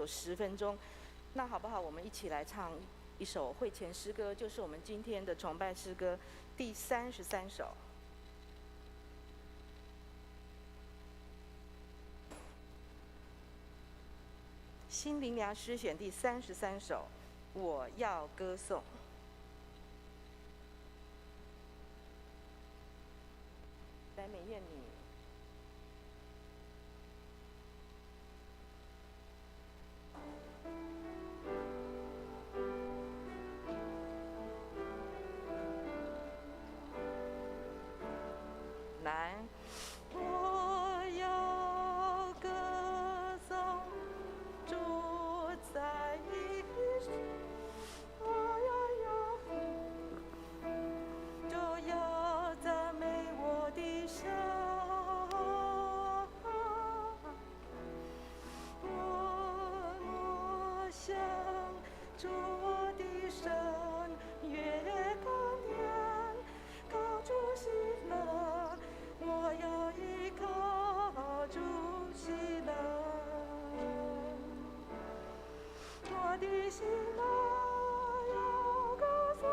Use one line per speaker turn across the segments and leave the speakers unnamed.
有10分钟。那好不好？我们一起来唱一首会前诗歌，就是我们今天的崇拜诗歌第33首。心灵粮诗选第33首，我要歌颂。来，美燕你。来，我要歌颂主在一生，我要赞美我的神，我默想主我的神，越高天高处喜乐，我要依靠主喜乐，我的心啊要歌颂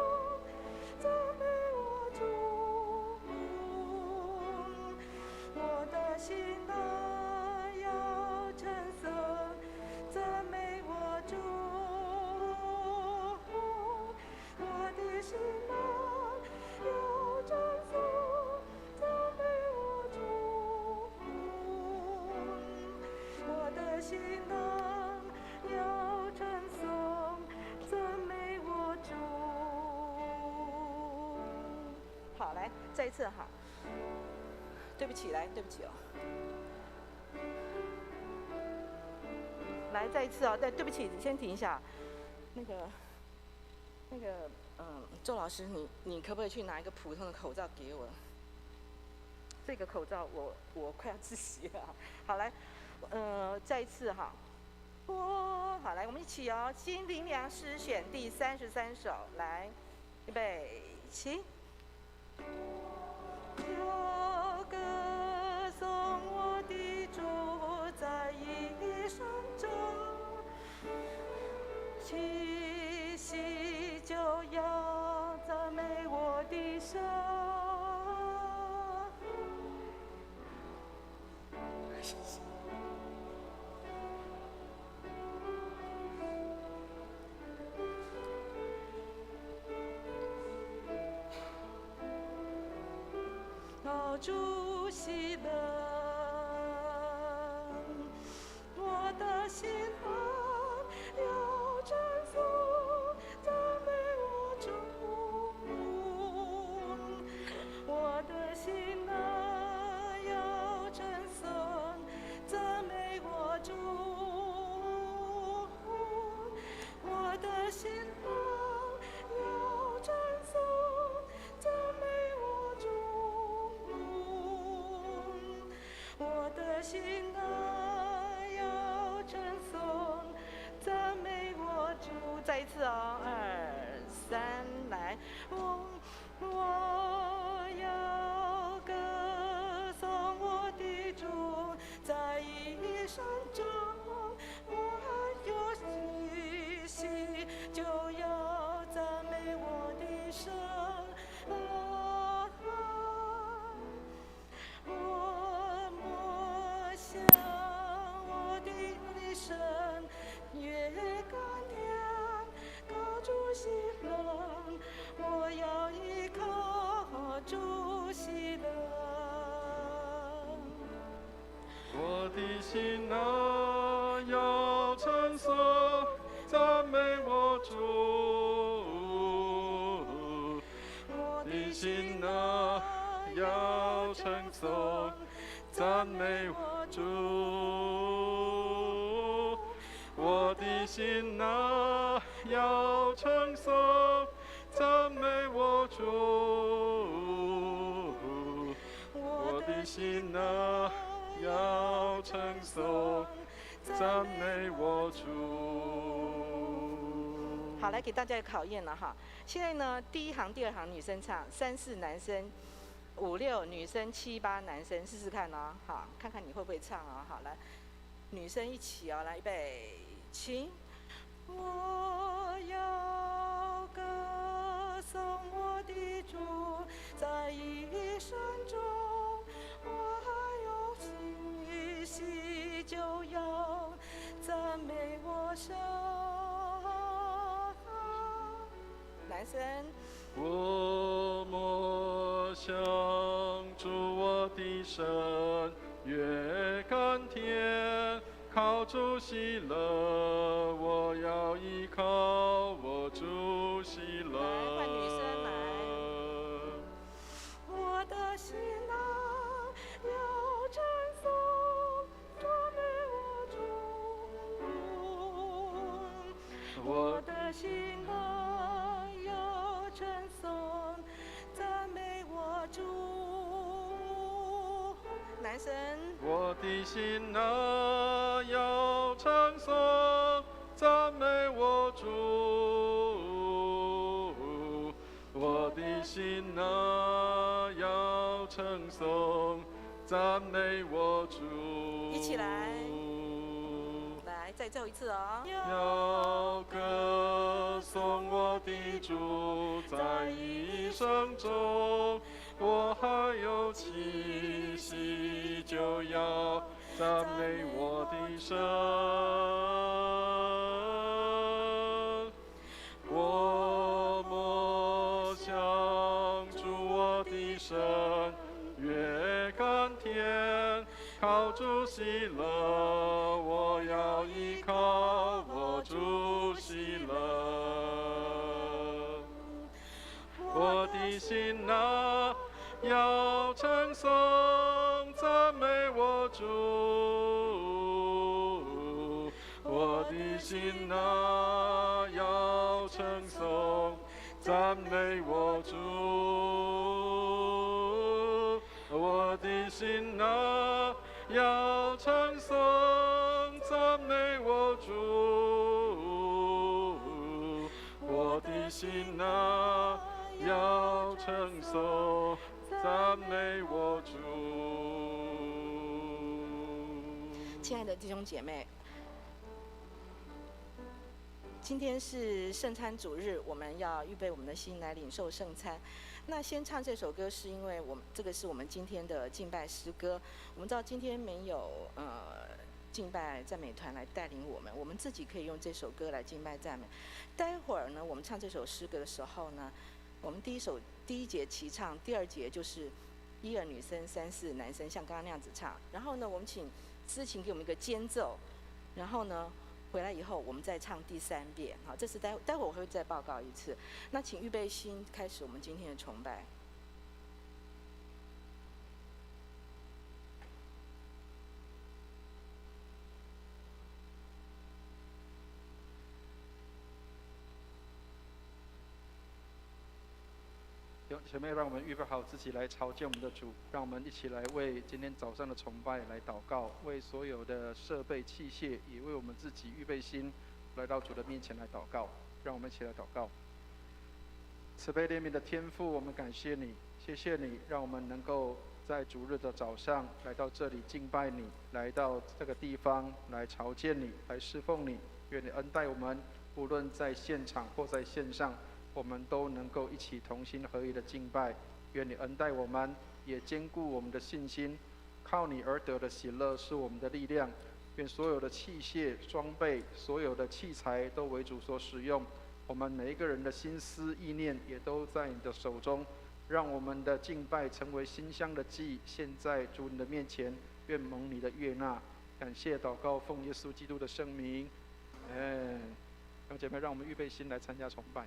赞美我主，我的心啊要称颂赞美我主，我的心啊要称颂赞美我主，我的心啊要称颂赞美我主。好，来再一次哈。对不起，来，对不起哦。来，再一次哦，对不起，先停一下。那个，周老师，你可不可以去拿一个普通的口罩给我？这个口罩我快要窒息了。好，来，再一次哈。好，来，我们一起哦，心灵粮诗选第33首，来，预备，起。要歌颂我的主在一生中，气息就要赞美我的神。主喜乐，我的心啊要称颂赞美我主，我的心啊要称颂赞美我主，我的心啊要称颂赞美我主，我的心啊要称颂赞美我主。再一次哦，2、3，来，我要歌颂我的主在一生中，我有气息就要赞美我的神。我默想我的神，越高天高处喜乐，我要依靠主喜乐。
我的心啊要称颂赞美我主，我的心啊要称颂赞美我主，我的心啊要称颂赞美我主，我的心啊要称颂赞美我主。
好，来给大家一个考验了哈。现在呢，第一行、第二行女生唱，3、4男生，5、6女生，7、8男生，试试看哦。好，看看你会不会唱哦。好，来，女生一起哦，来，预备，请我要歌颂我的主，在一生中，我还有气息，就要赞美我神。男生，
我默想主我的神，越甘甜，靠主喜乐，我要依靠我主喜乐。
来换女生来。我的心啊，要称颂赞美我主。我的心啊，要称颂赞美我主。男生。
我的心啊，要称颂赞美我主。我的心啊，要称颂赞美我主。
一起来，来，再最后一次哦。
要歌颂我的主，在一生中，我还有气息，就要赞美我的神。我默想主我的神，越甘甜，靠主喜乐，我要依靠我主喜乐。我的心啊，要称颂赞美我主。我的心啊，要称颂赞美我主。我的心啊，要称颂赞美我主。我的心啊，要称颂赞美我主。
亲爱的弟兄姐妹，今天是圣餐主日，我们要预备我们的心来领受圣餐。那先唱这首歌，是因为这个是我们今天的敬拜诗歌。我们知道今天没有敬拜赞美团来带领我们，我们自己可以用这首歌来敬拜赞美。待会儿呢，我们唱这首诗歌的时候呢，我们第一节齐唱，第二节就是1、2女生，3、4男生，像刚刚那样子唱。然后呢，我们请司琴给我们一个间奏，然后呢，回来以后我们再唱第3遍。好，这是待会我会再报告一次。那请预备心，开始我们今天的崇拜。
弟兄姐妹，让我们预备好自己来朝见我们的主，让我们一起来为今天早上的崇拜来祷告，为所有的设备器械，也为我们自己预备心，来到主的面前来祷告。让我们一起来祷告。慈悲怜悯的天父，我们感谢你，谢谢你，让我们能够在主日的早上来到这里敬拜你，来到这个地方来朝见你，来侍奉你。愿你恩待我们，无论在现场或在线上，我们都能够一起同心合意的敬拜。愿你恩待我们，也坚固我们的信心。靠你而得的喜乐是我们的力量。愿所有的器械装备，所有的器材都为主所使用。我们每一个人的心思意念也都在你的手中。让我们的敬拜成为馨香的祭，献在主你的面前。愿蒙你的悦纳。感谢祷告，奉耶稣基督的圣名。弟兄姐妹，让我们预备心来参加崇拜。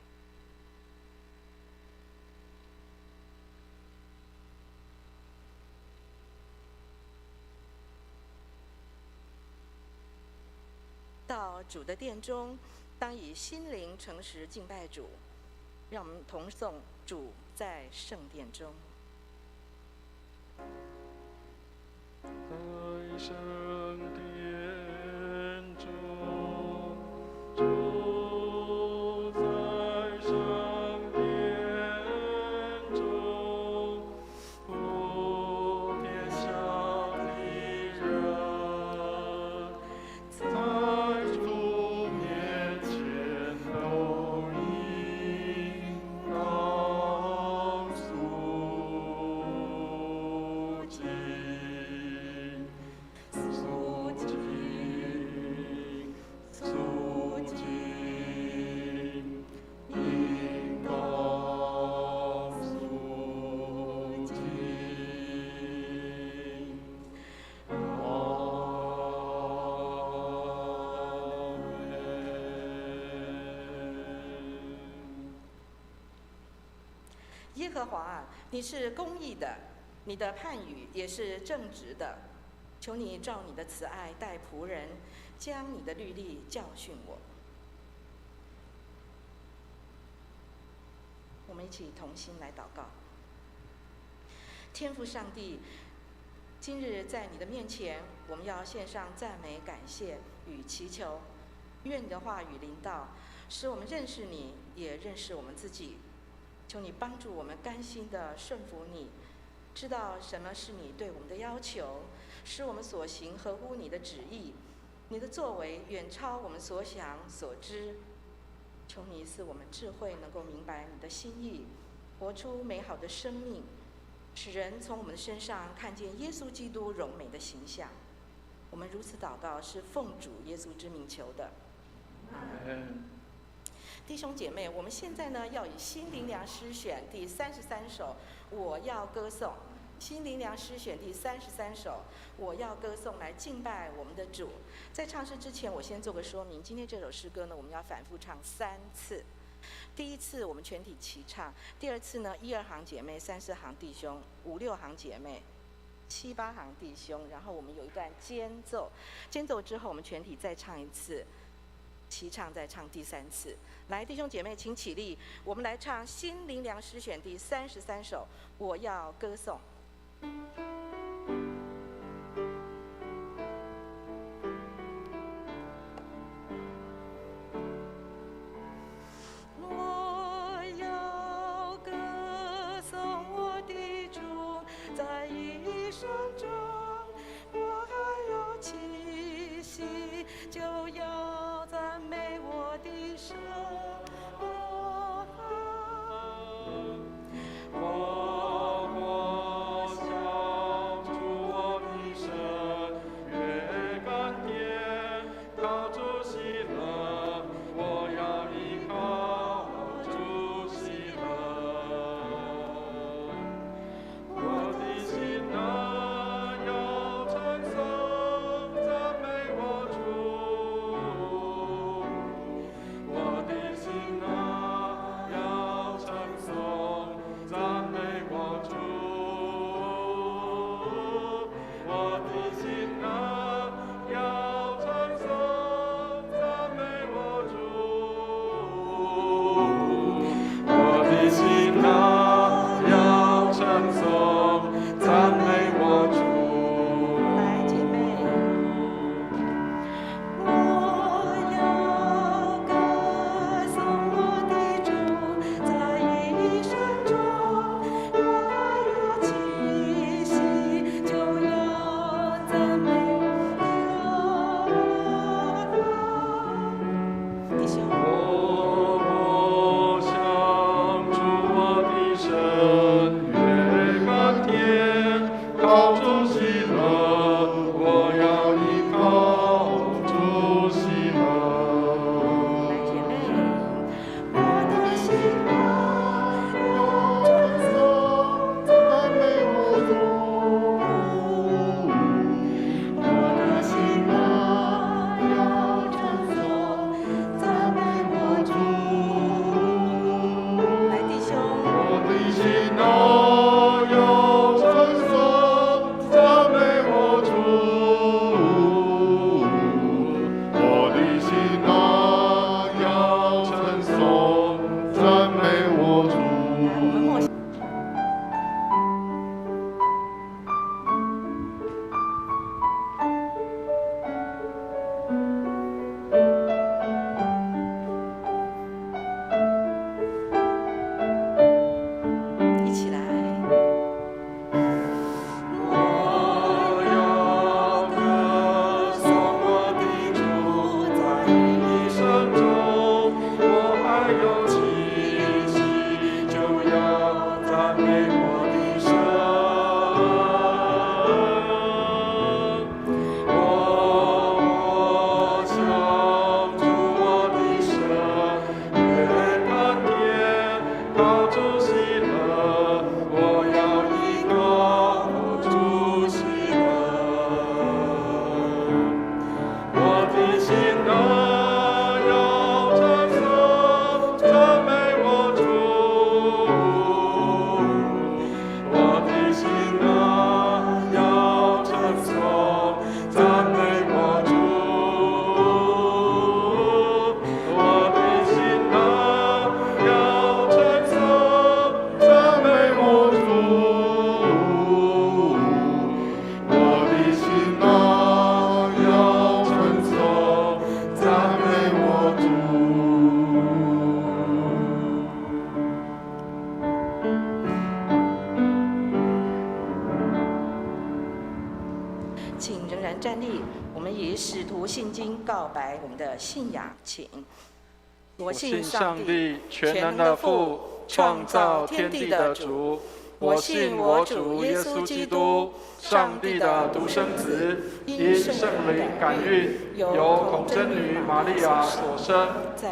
到主的殿中，当以心灵诚实敬拜主。让我们同颂主在圣殿中。
在圣殿中，主在圣殿中，普天下的人在主
耶和华啊，你是公义的，你的判语也是正直的。求你照你的慈爱待仆人，将你的律例教训我。我们一起同心来祷告。天父上帝，今日在你的面前，我们要献上赞美、感谢与祈求。愿你的话语临到，使我们认识你，也认识我们自己。求你帮助我们甘心地顺服你，知道什么是你对我们的要求，使我们所行合乎你的旨意。你的作为远超我们所想所知。求你赐我们智慧，能够明白你的心意，活出美好的生命，使人从我们身上看见耶稣基督荣美的形象。我们如此祷告，是奉主耶稣之名求的。弟兄姐妹，我们现在呢要以新灵粮诗选第33首《我要歌颂》。新灵粮诗选第33首《我要歌颂》来敬拜我们的主。在唱诗之前，我先做个说明。今天这首诗歌呢，我们要反复唱3次。第一次我们全体齐唱，第二次呢1、2行姐妹，3、4行弟兄，5、6行姐妹，7、8行弟兄，然后我们有一段间奏，间奏之后我们全体再唱一次，齐唱再唱第3次。来，弟兄姐妹请起立，我们来唱新灵粮诗选第33首《我要歌颂》。我要歌颂我的主，在一生中我还有气息，就要赞美我的神。赞美告白我们的信仰，请。我
信
上
上帝全能的父，创造天地的主。我信我主耶稣基督，上帝的独生子，因圣灵感孕，由童真女玛利亚所生，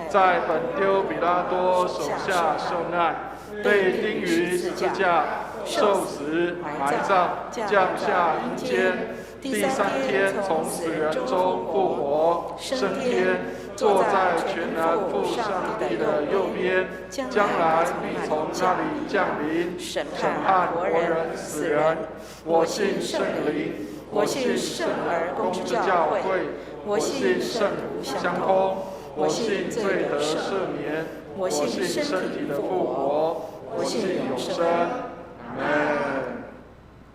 在本丢比拉多手下受难，被钉于十字架，受死，埋葬，降下阴间，第3天从死人中复活，升天，坐在全能父上帝的右边，将来必从那里降临，审判活人死人。我信圣灵，我信圣而公之教会，我信圣徒相通，我信罪得赦免，我信身体的复活，我信永生。阿门。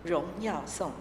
荣耀颂。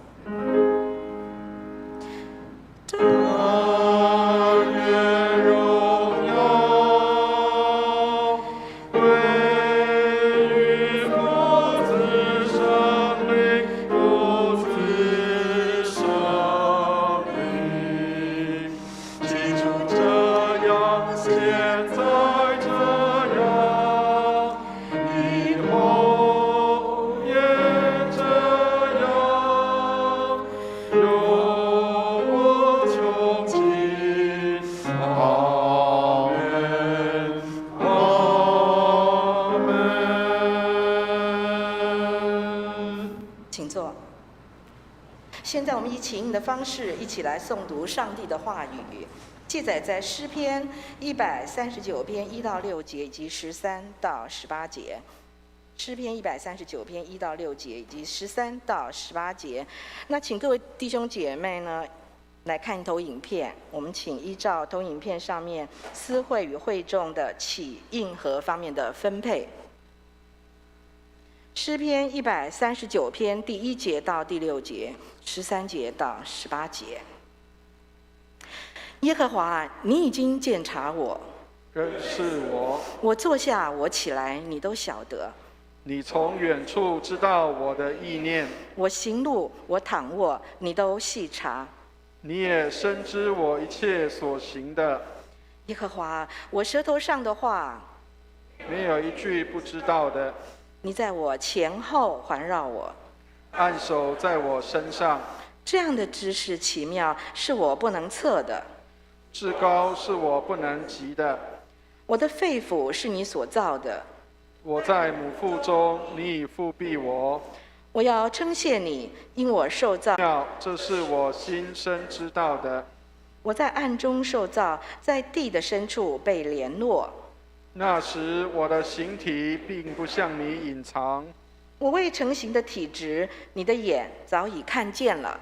现在我们以起应的方式一起来诵读上帝的话语，记载在诗篇139篇1到6节以及13到18节。诗篇139篇1到6节以及13到18节。那请各位弟兄姐妹呢来看投影片，我们请依照投影片上面司会与会众的起应和方面的分配。诗篇139篇第1节到第6节，13节到18节。耶和华，你已经鉴察我，
认识我。
我坐下，我起来，你都晓得。
你从远处知道我的意念。
我行路，我躺卧，你都细察。
你也深知我一切所行的。
耶和华，我舌头上的话，
没有一句不知道的。
你在我前后环绕我，
按手在我身上。
这样的知识奇妙，是我不能测的。
至高是我不能及的。
我的肺腑是你所造的。
我在母腹中，你已复庇我。
我要称谢你，因我受造。
这是我心深知道的。
我在暗中受造，在地的深处被联络。
那时我的形体并不向你隐藏。
我未成形的体质，你的眼早已看见了。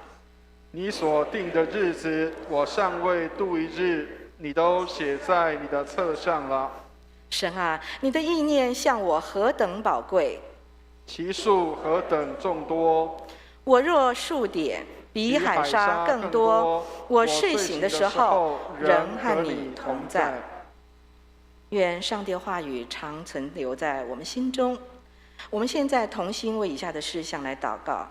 你所定的日子，我尚未度一日，你都写在你的册上了。
神啊，你的意念向我何等宝贵，
其数何等众多。
我若数点，比海沙更多。我睡醒的时候，仍和你同在。愿上帝的话语常存留在我们心中。我们现在同心为以下的事项来祷告。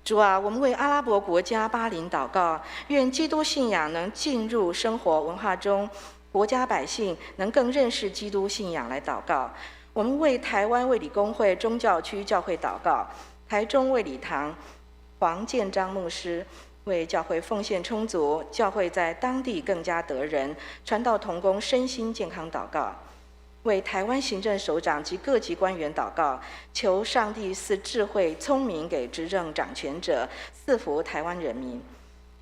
主啊，我们为阿拉伯国家巴林祷告，愿基督信仰能进入生活文化中，国家百姓能更认识基督信仰来祷告。我们为台湾卫理公会中教区教会祷告，台中卫理堂黄建章牧师为教会奉献充足，教会在当地更加得人，传道同工身心健康祷告。为台湾行政首长及各级官员祷告，求上帝赐智慧聪明给执政掌权者，赐福台湾人民。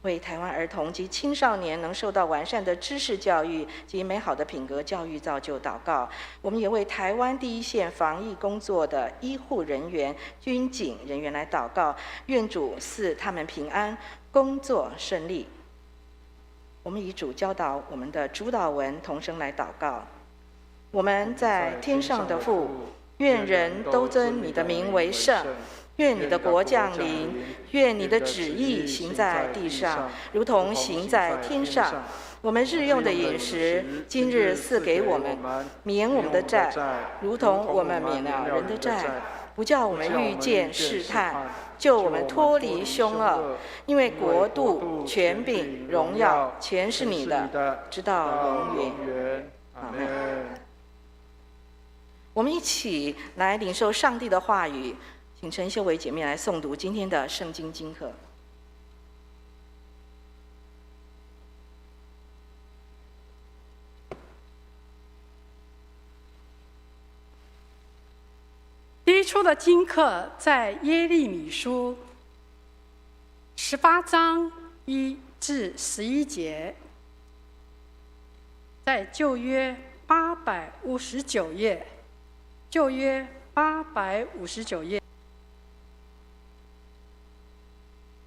为台湾儿童及青少年能受到完善的知识教育及美好的品格教育造就祷告。我们也为台湾第一线防疫工作的医护人员、军警人员来祷告，愿主赐他们平安，工作顺利。我们以主教导我们的主祷文同声来祷告。我们在天上的父，愿人都尊你的名为圣。愿你的国降临，愿你的旨意行在地上，如同行在天上。我们日用的饮食，今日赐给我们，免我们的债，如同我们免了人的债，不叫我们遇见试探，救我们脱离凶恶。因为国度、权柄、荣耀，全是你的，直到永远。阿们。我们一起来领受上帝的话语，请陈秀伟姐妹来诵读今天的圣经经课。
第一处的经课在耶利米书18章1至11节，在旧约859页，旧约859页。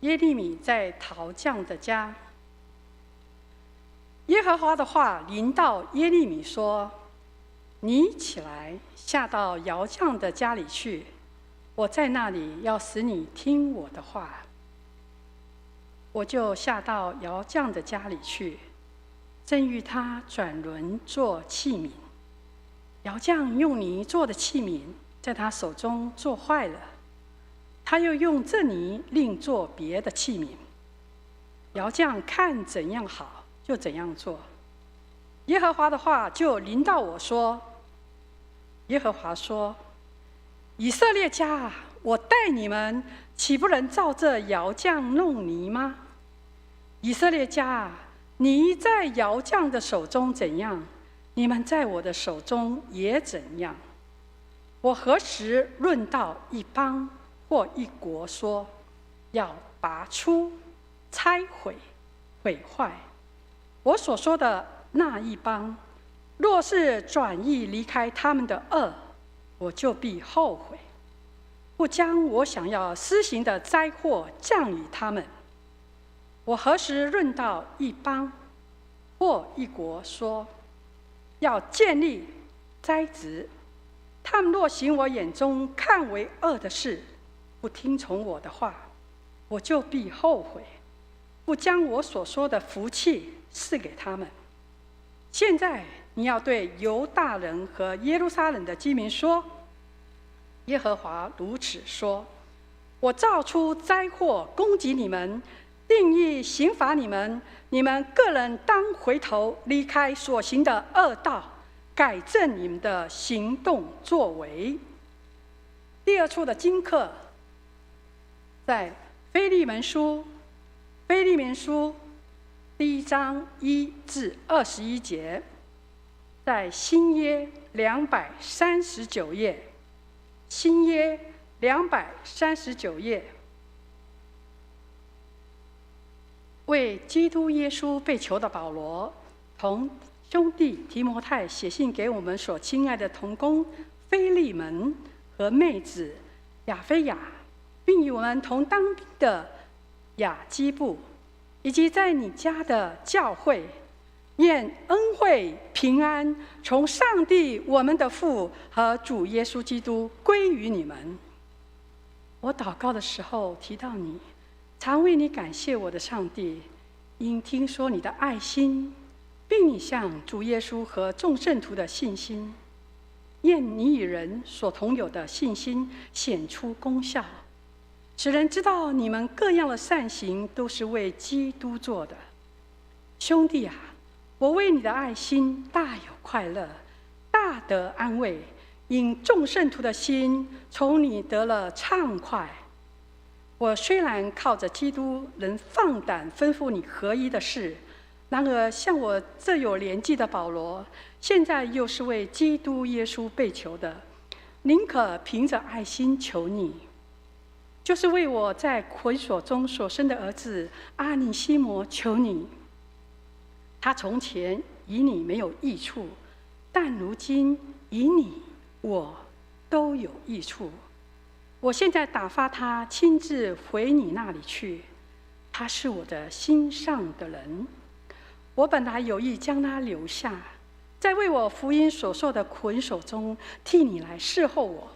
耶利米在陶匠的家，耶和华的话临到耶利米说：“你起来，下到窑匠的家里去，我在那里要使你听我的话。”我就下到窑匠的家里去，正欲他转轮做器皿。窑匠用泥做的器皿在他手中做坏了，他又用这泥另做别的器皿。窑匠看怎样好，就怎样做。耶和华的话就临到我说：“耶和华说，以色列家啊，我待你们，岂不能照这窑匠弄泥吗？以色列家啊，泥在窑匠的手中怎样，你们在我的手中也怎样。我何时论到一邦或一国说，要拔出、拆毁、毁坏？我所说的那一邦，若是转意离开他们的恶，我就必后悔，不将我想要施行的灾祸降于他们。我何时论到一邦或一国说，要建立、栽植？他们若行我眼中看为恶的事，不听从我的话，我就必后悔，不将我所说的福气赐给他们。现在你要对犹大人和耶路撒冷的居民说：耶和华如此说，我造出灾祸攻击你们，定义刑罚你们，你们个人当回头，离开所行的恶道，改正你们的行动作为。第二处的经课在腓利门书第1章1至21节，在新约239页，新约239页，为基督耶稣被囚的保罗，同兄弟提摩太写信给我们所亲爱的同工腓利门和妹子亚非雅，并与我们同当兵的雅基布，以及在你家的教会，愿恩惠平安从上帝我们的父和主耶稣基督归于你们。我祷告的时候提到你，常为你感谢我的上帝，因听说你的爱心，并你向主耶稣和众圣徒的信心。愿你与人所同有的信心显出功效，使人知道你们各样的善行都是为基督做的。兄弟啊，我为你的爱心大有快乐，大得安慰，因众圣徒的心从你得了畅快。我虽然靠着基督能放胆吩咐你合一的事，然而像我这有年纪的保罗，现在又是为基督耶稣被囚的，宁可凭着爱心求你，就是为我在捆锁中所生的儿子阿尼西摩求你。他从前与你没有益处，但如今与你我都有益处。我现在打发他亲自回你那里去，他是我的心上的人。我本来有意将他留下，在为我福音所受的捆锁中替你来侍候我，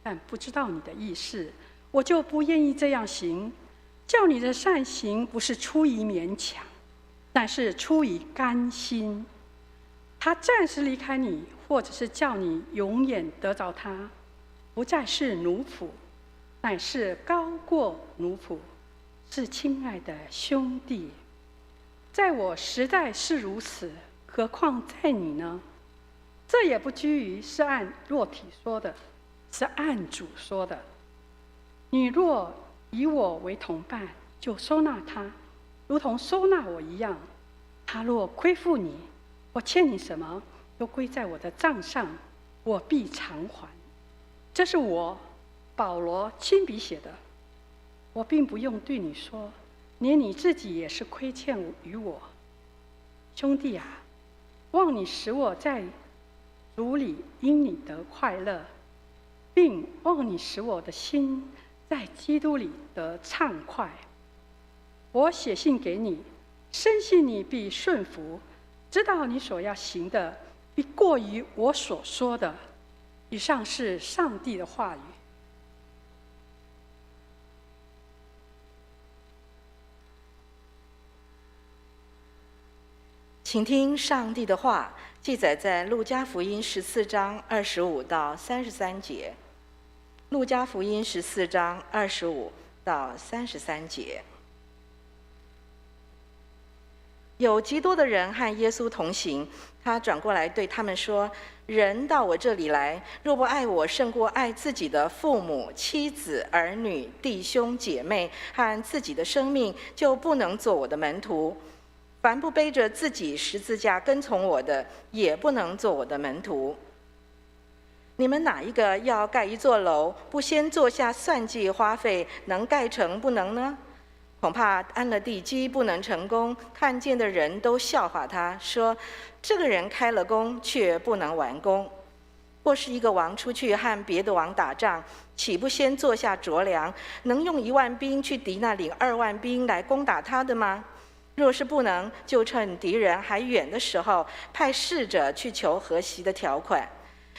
但不知道你的意思，我就不愿意这样行。叫你的善行不是出于勉强，但是出于甘心。他暂时离开你，或者是叫你永远得着他，不再是奴仆，乃是高过奴仆，是亲爱的兄弟。在我实在是如此，何况在你呢？这也不拘于是按肉体说的，是按主说的。你若以我为同伴，就收纳他，如同收纳我一样。他若亏负你，我欠你什么，都归在我的账上，我必偿还。这是我保罗亲笔写的，我并不用对你说，连你自己也是亏欠于我。兄弟啊，望你使我在主里因你得快乐，并望你使我的心在基督里得畅快。我写信给你，深信你必顺服，知道你所要行的必过于我所说的。以上是上帝的话语。
请听上帝的话，记载在路加福音14章25到33节。路加福音14章25到33节。有极多的人和耶稣同行，他转过来对他们说：人到我这里来，若不爱我胜过爱自己的父母、妻子、儿女、弟兄姐妹和自己的生命，就不能做我的门徒。凡不背着自己十字架跟从我的，也不能做我的门徒。你们哪一个要盖一座楼，不先做下算计花费，能盖成不能呢？恐怕安了地基不能成功，看见的人都笑话他，说这个人开了工，却不能完工。或是一个王出去和别的王打仗，岂不先坐下酌量，能用1万兵去敌那领2万兵来攻打他的吗？若是不能，就趁敌人还远的时候，派使者去求和息的条款。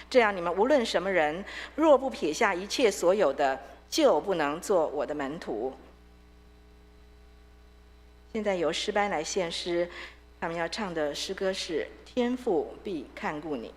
这样你们无论什么人，若不撇下一切所有的，就不能做我的门徒。现在由诗班来献诗，他们要唱的诗歌是《天父必看顾你》。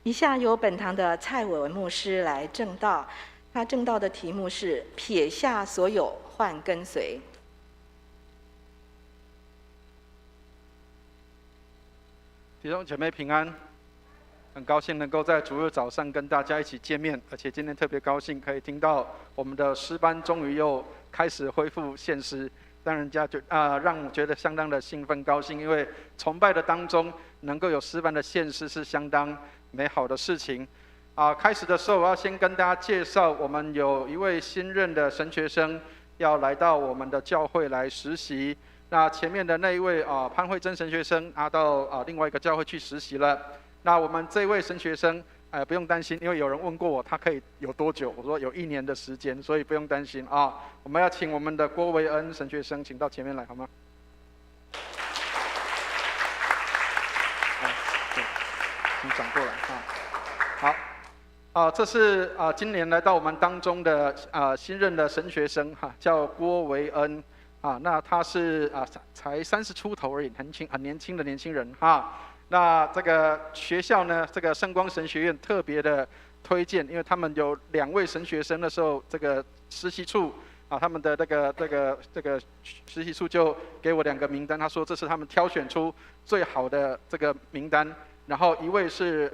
以下由本堂的蔡伟文牧师来证道，他证道的题目是“撇下所有，换跟随”。
弟兄姐妹平安，很高兴能够在主日早上跟大家一起见面，而且今天特别高兴可以听到我们的诗班终于又开始恢复献诗，让我觉得相当的兴奋高兴，因为崇拜的当中能够有诗班的献诗是相当美好的事情。开始的时候我要先跟大家介绍，我们有一位新任的神学生要来到我们的教会来实习。那前面的那一位潘慧珍神学生到另外一个教会去实习了。那我们这位神学生不用担心，因为有人问过我他可以有多久，我说有1年的时间，所以不用担心啊。我们要请我们的郭维恩神学生请到前面来好吗？对，请转过来好。这是今年来到我们当中的新任的神学生叫郭维恩。那他是才30出头而已，很年轻的年轻人那这个学校呢，这个圣光神学院特别的推荐，因为他们有2位神学生的时候，这个实习处他们的这个实习处就给我2个名单，他说这是他们挑选出最好的这个名单。然后一位是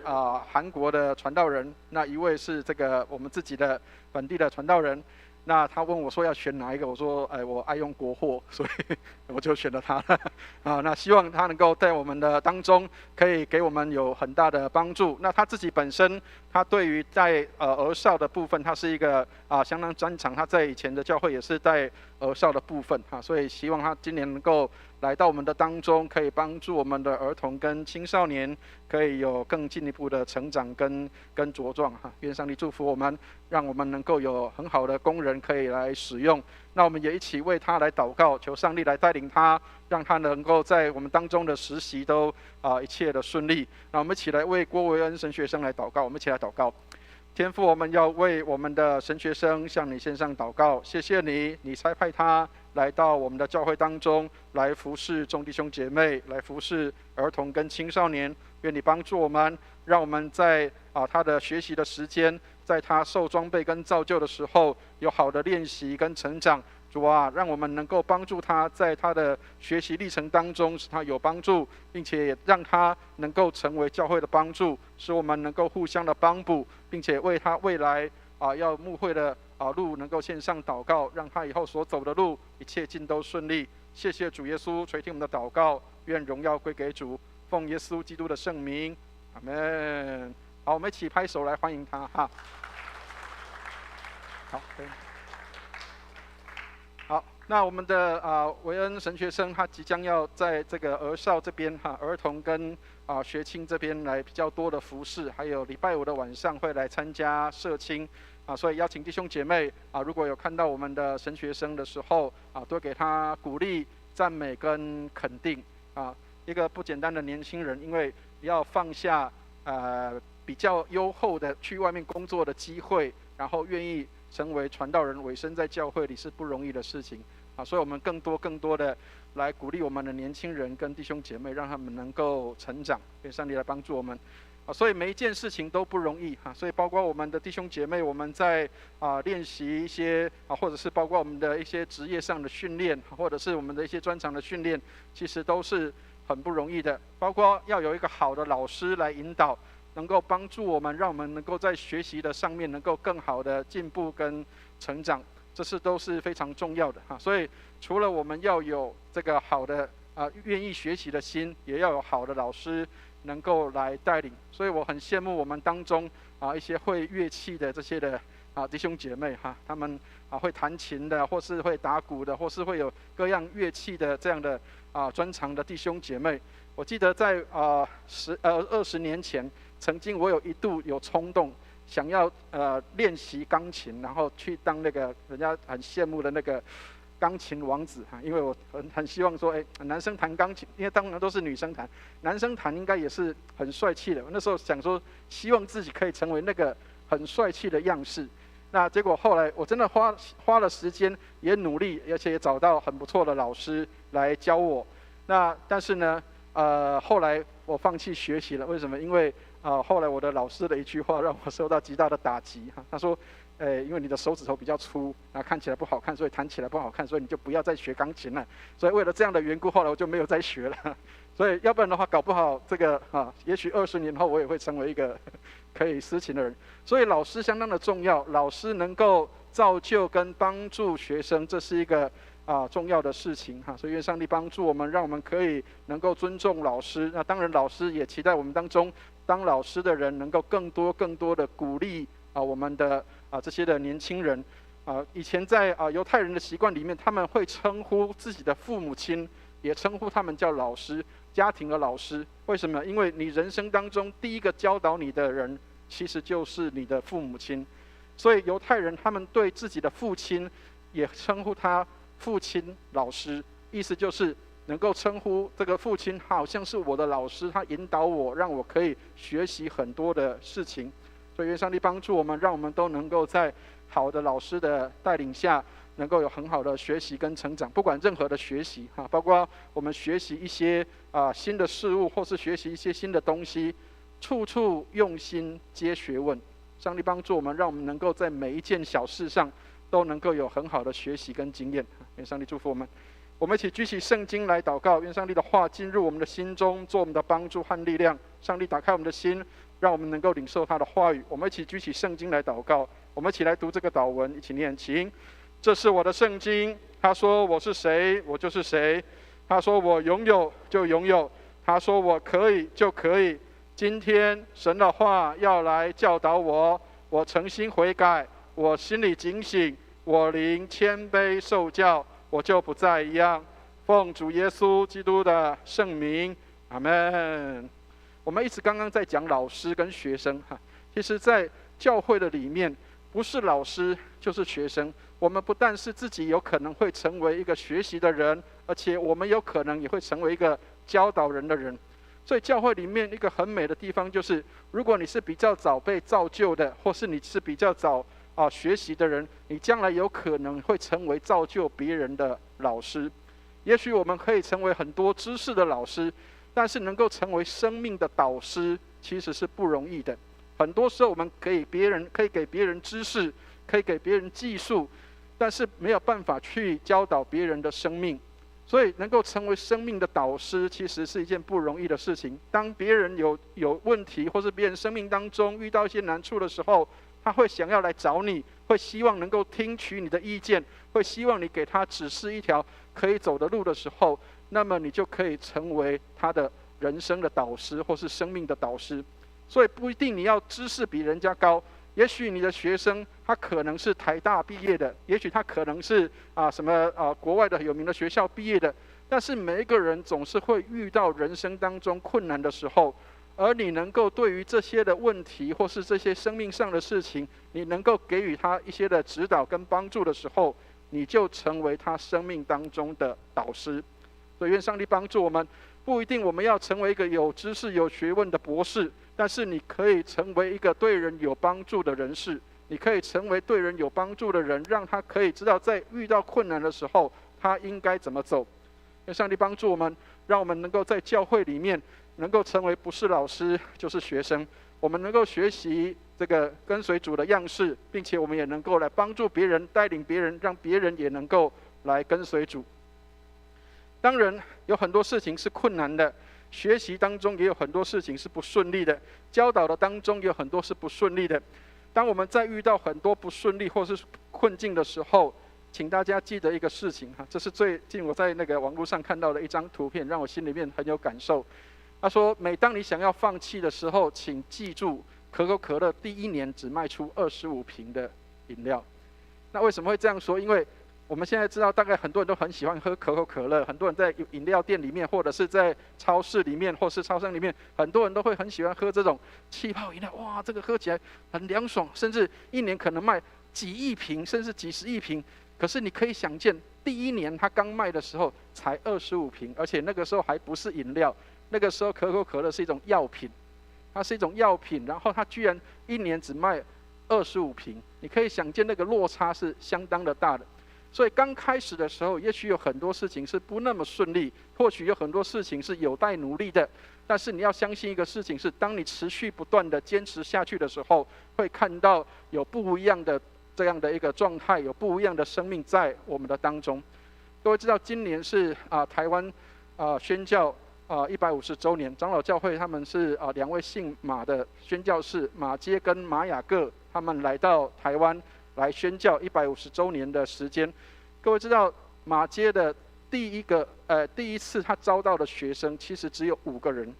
韩国的传道人，那一位是这个我们自己的本地的传道人。那他问我说要选哪一个，我说我爱用国货，所以我就选了他了那希望他能够在我们的当中可以给我们有很大的帮助。那他自己本身他对于在儿少的部分，他是一个相当专长，他在以前的教会也是在儿少的部分所以希望他今年能够来到我们的当中，可以帮助我们的儿童跟青少年可以有更进一步的成长跟茁壮愿上帝祝福我们，让我们能够有很好的工人可以来使用。那我们也一起为他来祷告，求上帝来带领他，让他能够在我们当中的实习都一切的顺利。那我们一起来为郭维恩神学生来祷告，我们一起来祷告。天父，我们要为我们的神学生向你献上祷告，谢谢你，你差派他来到我们的教会当中，来服侍众弟兄姐妹，来服侍儿童跟青少年。愿你帮助我们，让我们在他的学习的时间，在他受装备跟造就的时候，有好的练习跟成长。主让我们能够帮助他在他的学习历程当中使他有帮助，并且也让他能够成为教会的帮助，使我们能够互相的帮补，并且为他未来要牧会的路能够献上祷告，让他以后所走的路一切尽都顺利。谢谢主耶稣垂听我们的祷告，愿荣耀归给主，奉耶稣基督的圣名，阿们。好，我们一起拍手来欢迎他好，好，那我们的维恩神学生他即将要在这个儿少这边儿童跟学青这边来比较多的服侍，还有礼拜5的晚上会来参加社青所以邀请弟兄姐妹如果有看到我们的神学生的时候多给他鼓励、赞美跟肯定一个不简单的年轻人，因为要放下比较优厚的去外面工作的机会，然后愿意成为传道人，委身在教会里是不容易的事情所以我们更多的来鼓励我们的年轻人跟弟兄姐妹，让他们能够成长，愿上帝来帮助我们所以每一件事情都不容易所以包括我们的弟兄姐妹，我们在练习一些或者是包括我们的一些职业上的训练，或者是我们的一些专长的训练，其实都是很不容易的，包括要有一个好的老师来引导，能够帮助我们，让我们能够在学习的上面能够更好的进步跟成长，这都是非常重要的所以除了我们要有这个好的愿意学习的心，也要有好的老师能够来带领。所以我很羡慕我们当中一些会乐器的这些的弟兄姐妹他们会弹琴的，或是会打鼓的，或是会有各样乐器的这样的专长的弟兄姐妹。我记得在20年前，曾经我有一度有冲动，想要练习钢琴，然后去当那个人家很羡慕的那个钢琴王子因为我很希望说，男生弹钢琴，因为当然都是女生弹，男生弹应该也是很帅气的。我那时候想说，希望自己可以成为那个很帅气的样式。那结果后来我真的花了时间，也努力，而且也找到很不错的老师来教我。那但是呢，后来我放弃学习了，为什么？因为后来我的老师的一句话让我受到极大的打击哈，他说，因为你的手指头比较粗，看起来不好看，所以弹起来不好看，所以你就不要再学钢琴了。所以为了这样的缘故，后来我就没有再学了。所以要不然的话，搞不好这个也许20年后我也会成为一个可以司琴的人。所以老师相当的重要，老师能够造就跟帮助学生，这是一个重要的事情哈。所以愿上帝帮助我们，让我们可以能够尊重老师。那当然，老师也期待我们当中当老师的人能够更多的鼓励我们的这些的年轻人。以前在犹太人的习惯里面，他们会称呼自己的父母亲，也称呼他们叫老师，家庭的老师。为什么？因为你人生当中第一个教导你的人，其实就是你的父母亲。所以犹太人他们对自己的父亲也称呼他父亲老师，意思就是能够称呼这个父亲好像是我的老师，他引导我，让我可以学习很多的事情。所以愿上帝帮助我们，让我们都能够在好的老师的带领下，能够有很好的学习跟成长。不管任何的学习包括我们学习一些新的事物，或是学习一些新的东西，处处用心皆学问。上帝帮助我们，让我们能够在每一件小事上都能够有很好的学习跟经验。愿上帝祝福我们。我们一起举起圣经来祷告，愿上帝的话进入我们的心中，做我们的帮助和力量。上帝打开我们的心，让我们能够领受他的话语。我们一起举起圣经来祷告，我们一起来读这个祷文，一起念。请，这是我的圣经。他说我是谁，我就是谁。他说我拥有就拥有。他说我可以就可以。今天神的话要来教导我，我诚心悔改，我心里警醒，我灵谦卑受教，我就不再一样。奉主耶稣基督的圣名，阿们。我们一直刚刚在讲老师跟学生其实在教会的里面，不是老师就是学生。我们不但是自己有可能会成为一个学习的人，而且我们有可能也会成为一个教导人的人。所以教会里面一个很美的地方就是，如果你是比较早被造就的，或是你是比较早学习的人，你将来有可能会成为造就别人的老师。也许我们可以成为很多知识的老师，但是能够成为生命的导师，其实是不容易的。很多时候我们可以给别人知识，可以给别人技术，但是没有办法去教导别人的生命。所以能够成为生命的导师，其实是一件不容易的事情。当别人有问题，或是别人生命当中遇到一些难处的时候，他会想要来找你，会希望能够听取你的意见，会希望你给他指示一条可以走的路的时候，那么你就可以成为他的人生的导师，或是生命的导师。所以不一定你要知识比人家高，也许你的学生他可能是台大毕业的，也许他可能是国外的有名的学校毕业的，但是每一个人总是会遇到人生当中困难的时候，而你能够对于这些的问题或是这些生命上的事情，你能够给予他一些的指导跟帮助的时候，你就成为他生命当中的导师。所以愿上帝帮助我们，不一定我们要成为一个有知识有学问的博士，但是你可以成为一个对人有帮助的人士，你可以成为对人有帮助的人，让他可以知道在遇到困难的时候他应该怎么走。愿上帝帮助我们，让我们能够在教会里面能够成为不是老师就是学生，我们能够学习这个跟随主的样式，并且我们也能够来帮助别人，带领别人，让别人也能够来跟随主。当然有很多事情是困难的，学习当中也有很多事情是不顺利的，教导的当中也有很多是不顺利的。当我们在遇到很多不顺利或是困境的时候，请大家记得一个事情这是最近我在那个网络上看到的一张图片，让我心里面很有感受。他说，每当你想要放弃的时候，请记住，可口可乐第1年只卖出25瓶的饮料。那为什么会这样说？因为我们现在知道，大概很多人都很喜欢喝可口可乐，很多人在饮料店里面，或者是在超市里面，或是超商里面，很多人都会很喜欢喝这种气泡饮料。哇，这个喝起来很凉爽，甚至1年可能卖几亿瓶，甚至几十亿瓶。可是你可以想见，第1年它刚卖的时候才25瓶，而且那个时候还不是饮料，那个时候可口可乐是一种药品，它是一种药品，然后它居然1年只卖25瓶，你可以想见那个落差是相当的大的。所以刚开始的时候，也许有很多事情是不那么顺利，或许有很多事情是有待努力的。但是你要相信一个事情是，当你持续不断的坚持下去的时候，会看到有不一样的这样的一个状态，有不一样的生命在我们的当中。各位知道，今年是台湾宣教150周年，长老教会他们是2位姓马的宣教士马街跟马雅各，他们来到台湾来宣教150周年的时间。各位知道马街的第一次他招到的学生其实只有5个人，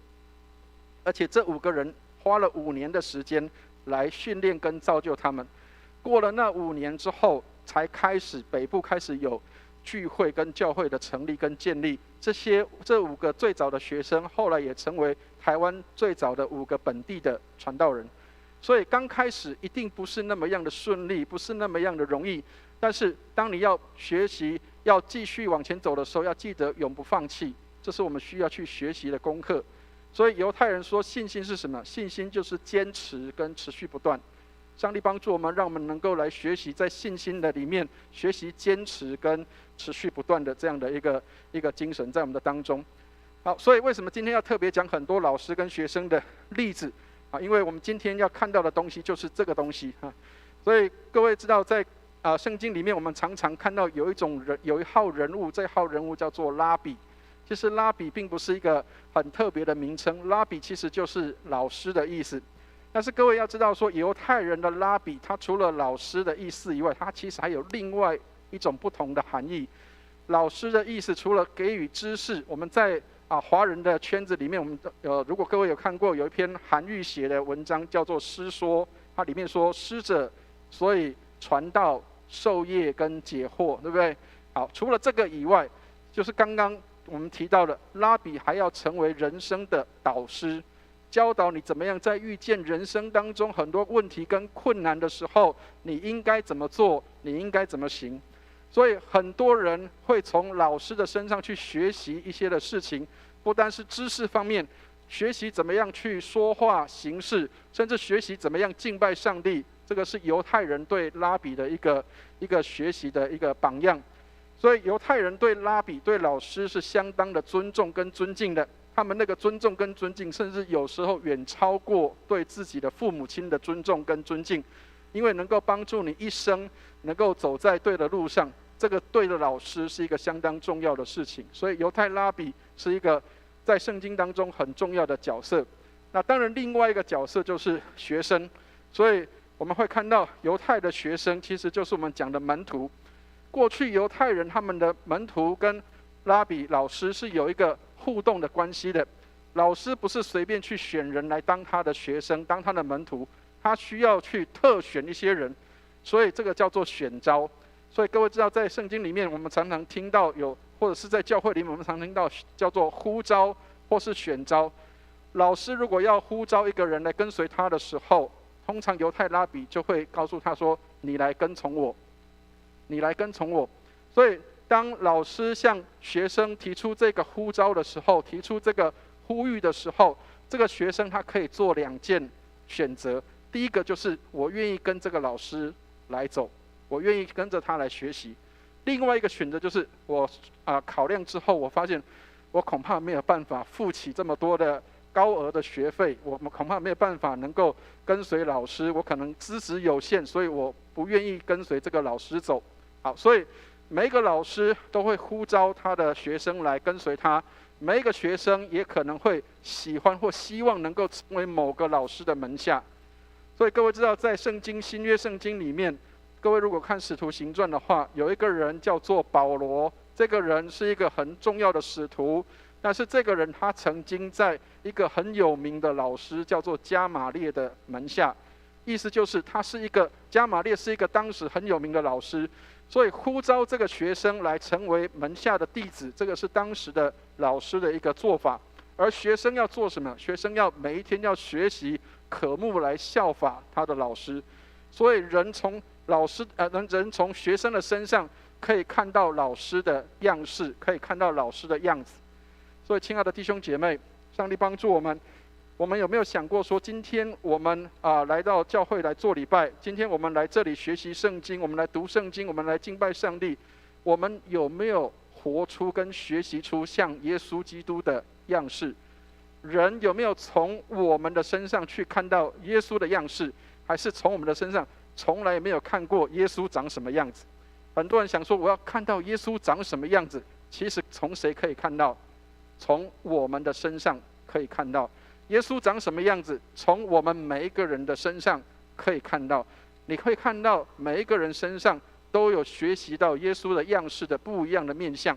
而且这5个人花了5年的时间来训练跟造就他们。过了那5年之后，才开始北部开始有聚会跟教会的成立跟建立。这5个最早的学生，后来也成为台湾最早的5个本地的传道人。所以刚开始一定不是那么样的顺利，不是那么样的容易。但是当你要学习，要继续往前走的时候，要记得永不放弃，这是我们需要去学习的功课。所以犹太人说信心是什么？信心就是坚持跟持续不断。上帝帮助我们，让我们能够来学习在信心的里面学习坚持跟持续不断的这样的一个精神在我们的当中。好，所以为什么今天要特别讲很多老师跟学生的例子啊？因为我们今天要看到的东西就是这个东西啊。所以各位知道在圣经里面，我们常常看到有一号人物，这号人物叫做拉比。其实拉比并不是一个很特别的名称，拉比其实就是老师的意思。但是各位要知道说，犹太人的拉比，他除了老师的意思以外，他其实还有另外一种不同的含义。老师的意思除了给予知识，我们在华人的圈子里面，我们如果各位有看过有一篇韩愈写的文章叫做《师说》，它里面说师者，所以传道、授业跟解惑，对不对？好，除了这个以外，就是刚刚我们提到的拉比还要成为人生的导师，教导你怎么样在遇见人生当中很多问题跟困难的时候，你应该怎么做，你应该怎么行。所以很多人会从老师的身上去学习一些的事情，不单是知识方面，学习怎么样去说话行事，甚至学习怎么样敬拜上帝。这个是犹太人对拉比的一个学习的一个榜样。所以犹太人对拉比、对老师是相当的尊重跟尊敬的。他们那个尊重跟尊敬，甚至有时候远超过对自己的父母亲的尊重跟尊敬，因为能够帮助你一生能够走在对的路上，这个对的老师是一个相当重要的事情。所以犹太拉比是一个在圣经当中很重要的角色。那当然另外一个角色就是学生，所以我们会看到犹太的学生其实就是我们讲的门徒。过去犹太人他们的门徒跟拉比老师是有一个互动的关系的。老师不是随便去选人来当他的学生，当他的门徒，他需要去特选一些人，所以这个叫做选召。所以各位知道，在圣经里面我们常常听到有，或者是在教会里面我们常听到叫做呼召或是选召。老师如果要呼召一个人来跟随他的时候，通常犹太拉比就会告诉他说：你来跟从我，你来跟从我。所以当老师向学生提出这个呼召的时候，提出这个呼吁的时候，这个学生他可以做2件选择。第一个就是我愿意跟这个老师来走，我愿意跟着他来学习。另外一个选择就是我考量之后，我发现我恐怕没有办法付起这么多的高额的学费，我们恐怕没有办法能够跟随老师，我可能资质有限，所以我不愿意跟随这个老师走。好，所以每一个老师都会呼召他的学生来跟随他，每一个学生也可能会喜欢或希望能够成为某个老师的门下。所以各位知道，在圣经新约圣经里面，各位如果看使徒行传的话，有一个人叫做保罗，这个人是一个很重要的使徒，但是这个人他曾经在一个很有名的老师叫做加玛列的门下，意思就是加玛列是一个当时很有名的老师，所以呼召这个学生来成为门下的弟子，这个是当时的老师的一个做法。而学生要做什么？学生要每一天要学习渴慕来效法他的老师。所以人从学生的身上可以看到老师的样式，可以看到老师的样子。所以亲爱的弟兄姐妹，上帝帮助我们。我们有没有想过说，今天我们来到教会来做礼拜，今天我们来这里学习圣经，我们来读圣经，我们来敬拜上帝。我们有没有活出跟学习出像耶稣基督的样式？人有没有从我们的身上去看到耶稣的样式，还是从我们的身上从来没有看过耶稣长什么样子？很多人想说我要看到耶稣长什么样子，其实从谁可以看到？从我们的身上可以看到。耶稣长什么样子，从我们每一个人的身上可以看到。你会看到每一个人身上都有学习到耶稣的样式的不一样的面向。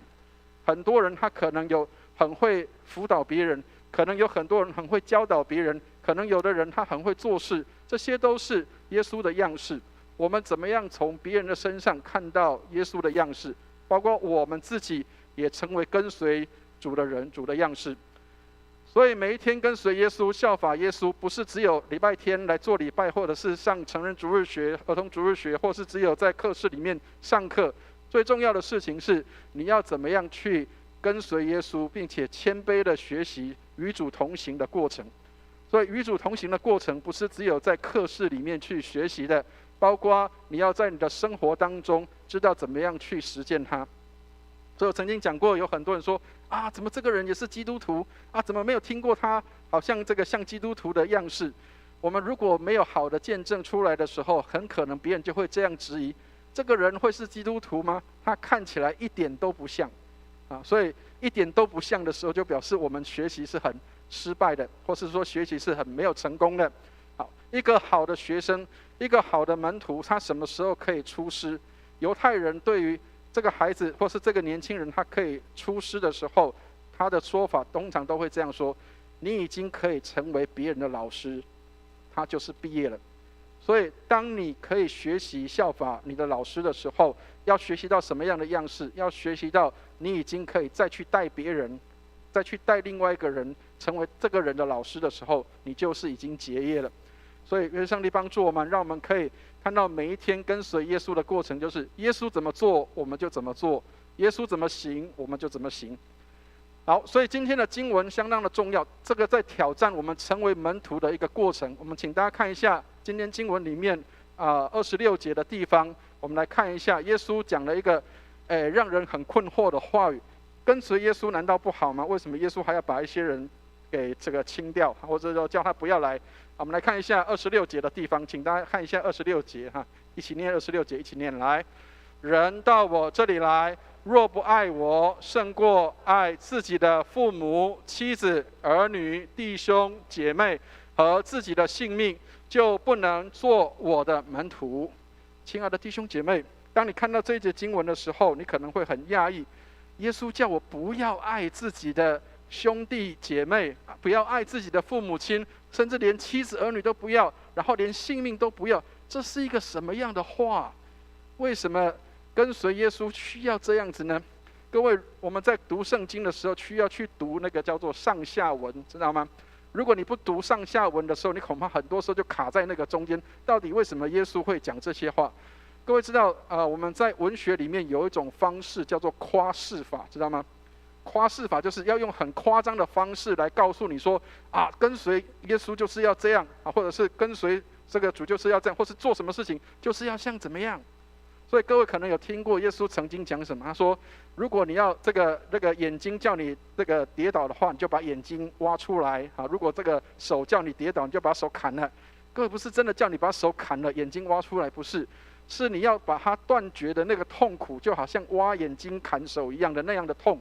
很多人他可能有很会辅导别人，可能有很多人很会教导别人，可能有的人他很会做事，这些都是耶稣的样式。我们怎么样从别人的身上看到耶稣的样式？包括我们自己也成为跟随主的人，主的样式。所以每一天跟随耶稣，效法耶稣，不是只有礼拜天来做礼拜，或者是上成人主日学、儿童主日学，或是只有在课室里面上课。最重要的事情是，你要怎么样去跟随耶稣，并且谦卑的学习与主同行的过程。所以与主同行的过程，不是只有在课室里面去学习的，包括你要在你的生活当中知道怎么样去实践它。所以我曾经讲过，有很多人说啊，怎么这个人也是基督徒啊？怎么没有听过他好像这个像基督徒的样式？我们如果没有好的见证出来的时候，很可能别人就会这样质疑：这个人会是基督徒吗？他看起来一点都不像啊！所以一点都不像的时候，就表示我们学习是很失败的，或是说学习是很没有成功的。好，一个好的学生，一个好的门徒，他什么时候可以出师？犹太人对于这个孩子或是这个年轻人，他可以出师的时候，他的说法通常都会这样说：你已经可以成为别人的老师，他就是毕业了。所以当你可以学习效法你的老师的时候，要学习到什么样的样式？要学习到你已经可以再去带别人，再去带另外一个人成为这个人的老师的时候，你就是已经结业了。所以愿上帝帮助我们，让我们可以看到每一天跟随耶稣的过程，就是耶稣怎么做我们就怎么做，耶稣怎么行我们就怎么行。好，所以今天的经文相当的重要，这个在挑战我们成为门徒的一个过程。我们请大家看一下今天经文里面26节的地方，我们来看一下耶稣讲了一个让人很困惑的话语。跟随耶稣难道不好吗？为什么耶稣还要把一些人给这个清掉，或者说叫他不要来？我们来看一下26节的地方，请大家看一下26节哈，一起念26节，一起念来。人到我这里来，若不爱我胜过爱自己的父母、妻子、儿女、弟兄、姐妹和自己的性命，就不能做我的门徒。亲爱的弟兄姐妹，当你看到这一节经文的时候，你可能会很讶异，耶稣叫我不要爱自己的兄弟姐妹，不要爱自己的父母亲，甚至连妻子儿女都不要，然后连性命都不要，这是一个什么样的话？为什么跟随耶稣需要这样子呢？各位，我们在读圣经的时候需要去读那个叫做上下文，知道吗？如果你不读上下文的时候，你恐怕很多时候就卡在那个中间，到底为什么耶稣会讲这些话？各位知道我们在文学里面有一种方式叫做夸饰法，知道吗？夸饰法就是要用很夸张的方式来告诉你说跟随耶稣就是要这样或者是跟随这个主就是要这样，或是做什么事情就是要像怎么样。所以各位可能有听过耶稣曾经讲什么？他说，如果你要那个眼睛叫你这个跌倒的话，你就把眼睛挖出来如果这个手叫你跌倒，你就把手砍了。各位，不是真的叫你把手砍了，眼睛挖出来，不是，是你要把它断绝的那个痛苦，就好像挖眼睛砍手一样的那样的痛。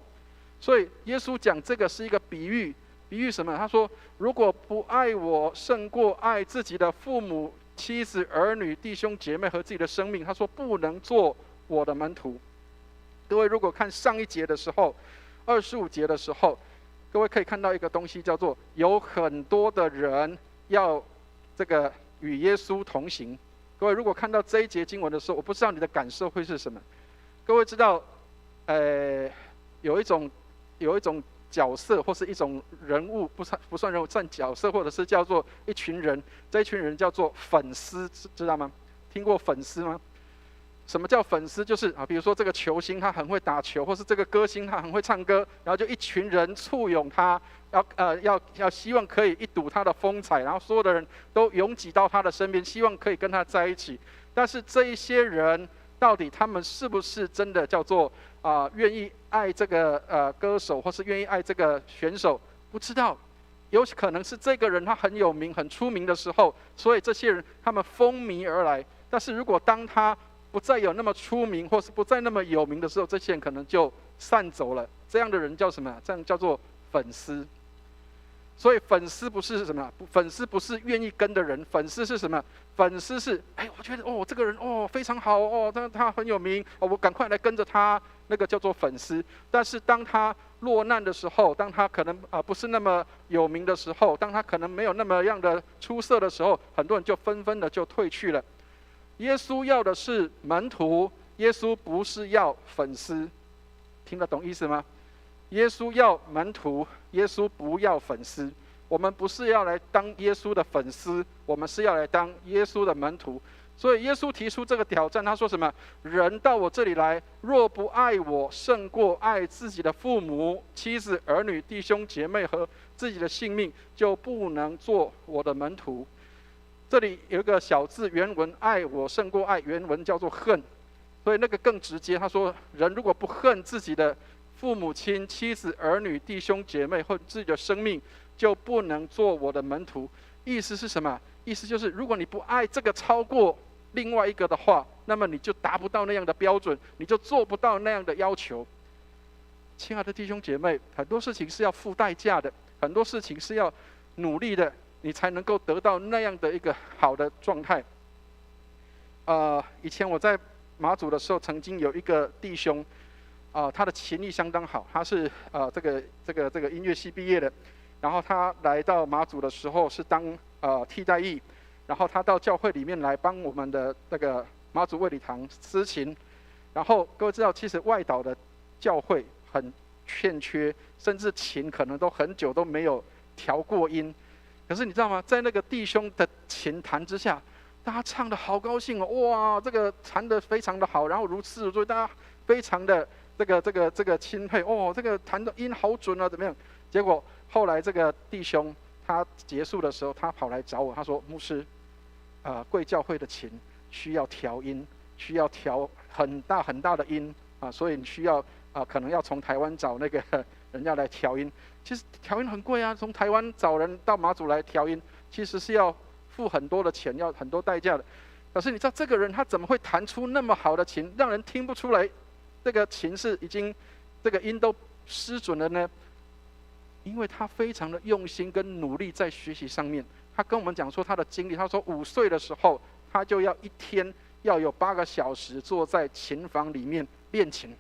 所以耶稣讲这个是一个比喻，比喻什么？他说，如果不爱我胜过爱自己的父母、妻子、儿女、弟兄姐妹和自己的生命，他说不能做我的门徒。各位如果看上一节的时候，25节的时候，各位可以看到一个东西叫做有很多的人要这个与耶稣同行。各位如果看到这一节经文的时候，我不知道你的感受会是什么。各位知道有一种角色或是一种人物，不算人物，算角色，或者是叫做一群人，这一群人叫做粉丝，知道吗？听过粉丝吗？什么叫粉丝？就是比如说这个球星他很会打球，或是这个歌星他很会唱歌，然后就一群人簇拥他，要希望可以一睹他的风采，然后所有的人都拥挤到他的身边，希望可以跟他在一起。但是这一些人到底他们是不是真的叫做愿意爱这个歌手，或是愿意爱这个选手？不知道，有可能是这个人他很有名、很出名的时候，所以这些人他们风靡而来。但是如果当他不再有那么出名，或是不再那么有名的时候，这些人可能就散走了。这样的人叫什么？这样叫做粉丝。所以粉丝不是什么？粉丝不是愿意跟的人，粉丝是什么？粉丝是我觉得这个人非常好他很有名我赶快来跟着他，那个叫做粉丝。但是当他落难的时候，当他可能不是那么有名的时候，当他可能没有那么样的出色的时候，很多人就纷纷的就退去了。耶稣要的是门徒，耶稣不是要粉丝，听得懂意思吗？耶稣要门徒，耶稣不要粉丝。我们不是要来当耶稣的粉丝，我们是要来当耶稣的门徒。所以耶稣提出这个挑战，他说什么？人到我这里来，若不爱我胜过爱自己的父母、妻子、儿女、弟兄姐妹和自己的性命，就不能做我的门徒。这里有一个小字，原文爱我胜过爱，原文叫做恨，所以那个更直接。他说，人如果不恨自己的父母亲、妻子、儿女、弟兄姐妹或自己的生命，就不能做我的门徒。意思是什么？意思就是，如果你不爱这个超过另外一个的话，那么你就达不到那样的标准，你就做不到那样的要求。亲爱的弟兄姐妹，很多事情是要付代价的，很多事情是要努力的，你才能够得到那样的一个好的状态。以前我在马祖的时候，曾经有一个弟兄。他的琴艺相当好，他是这个音乐系毕业的，然后他来到马祖的时候是当替代役，然后他到教会里面来帮我们的那个马祖卫理堂司琴，然后各位知道，其实外岛的教会很欠缺，甚至琴可能都很久都没有调过音，可是你知道吗？在那个弟兄的琴弹之下，大家唱得好高兴哇，这个弹得非常的好，然后如此所以大家非常的这个钦佩这个弹的音好准怎么样？结果后来这个弟兄他结束的时候，他跑来找我，他说：“牧师，贵教会的琴需要调音，需要调很大很大的音所以你需要可能要从台湾找那个人家来调音。其实调音很贵从台湾找人到马祖来调音，其实是要付很多的钱，要很多代价的。可是你知道这个人他怎么会弹出那么好的琴，让人听不出来？”这个琴是已经这个音都失准了呢，因为他非常的用心跟努力在学习上面。他跟我们讲说他的经历，他说5岁的时候，他就要一天要有8个小时坐在琴房里面练琴。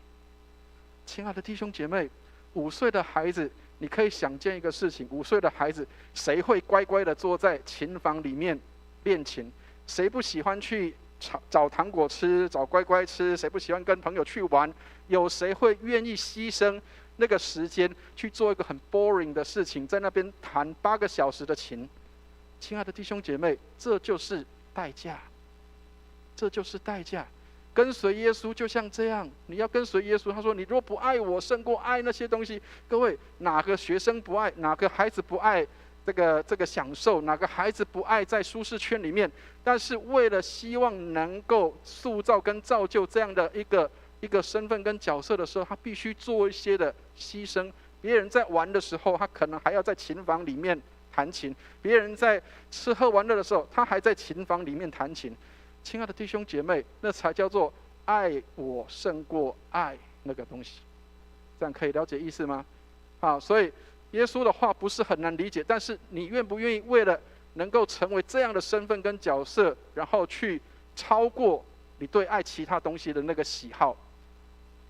亲爱的弟兄姐妹，5岁的孩子，你可以想见一个事情：5岁的孩子，谁会乖乖的坐在琴房里面练琴？谁不喜欢去找糖果吃，找乖乖吃？谁不喜欢跟朋友去玩？有谁会愿意牺牲那个时间去做一个很 boring 的事情，在那边弹8个小时的琴？亲爱的弟兄姐妹，这就是代价，这就是代价。跟随耶稣就像这样，你要跟随耶稣。他说：“你若不爱我，胜过爱那些东西。”各位，哪个学生不爱？哪个孩子不爱？这个享受，哪个孩子不爱在舒适圈里面？但是为了希望能够塑造跟造就这样的一个身份跟角色的时候，他必须做一些的牺牲。别人在玩的时候，他可能还要在琴房里面弹琴；别人在吃喝玩乐的时候，他还在琴房里面弹琴。亲爱的弟兄姐妹，那才叫做爱我胜过爱那个东西。这样可以了解意思吗？所以耶稣的话不是很难理解，但是你愿不愿意为了能够成为这样的身份跟角色，然后去超过你对爱其他东西的那个喜好？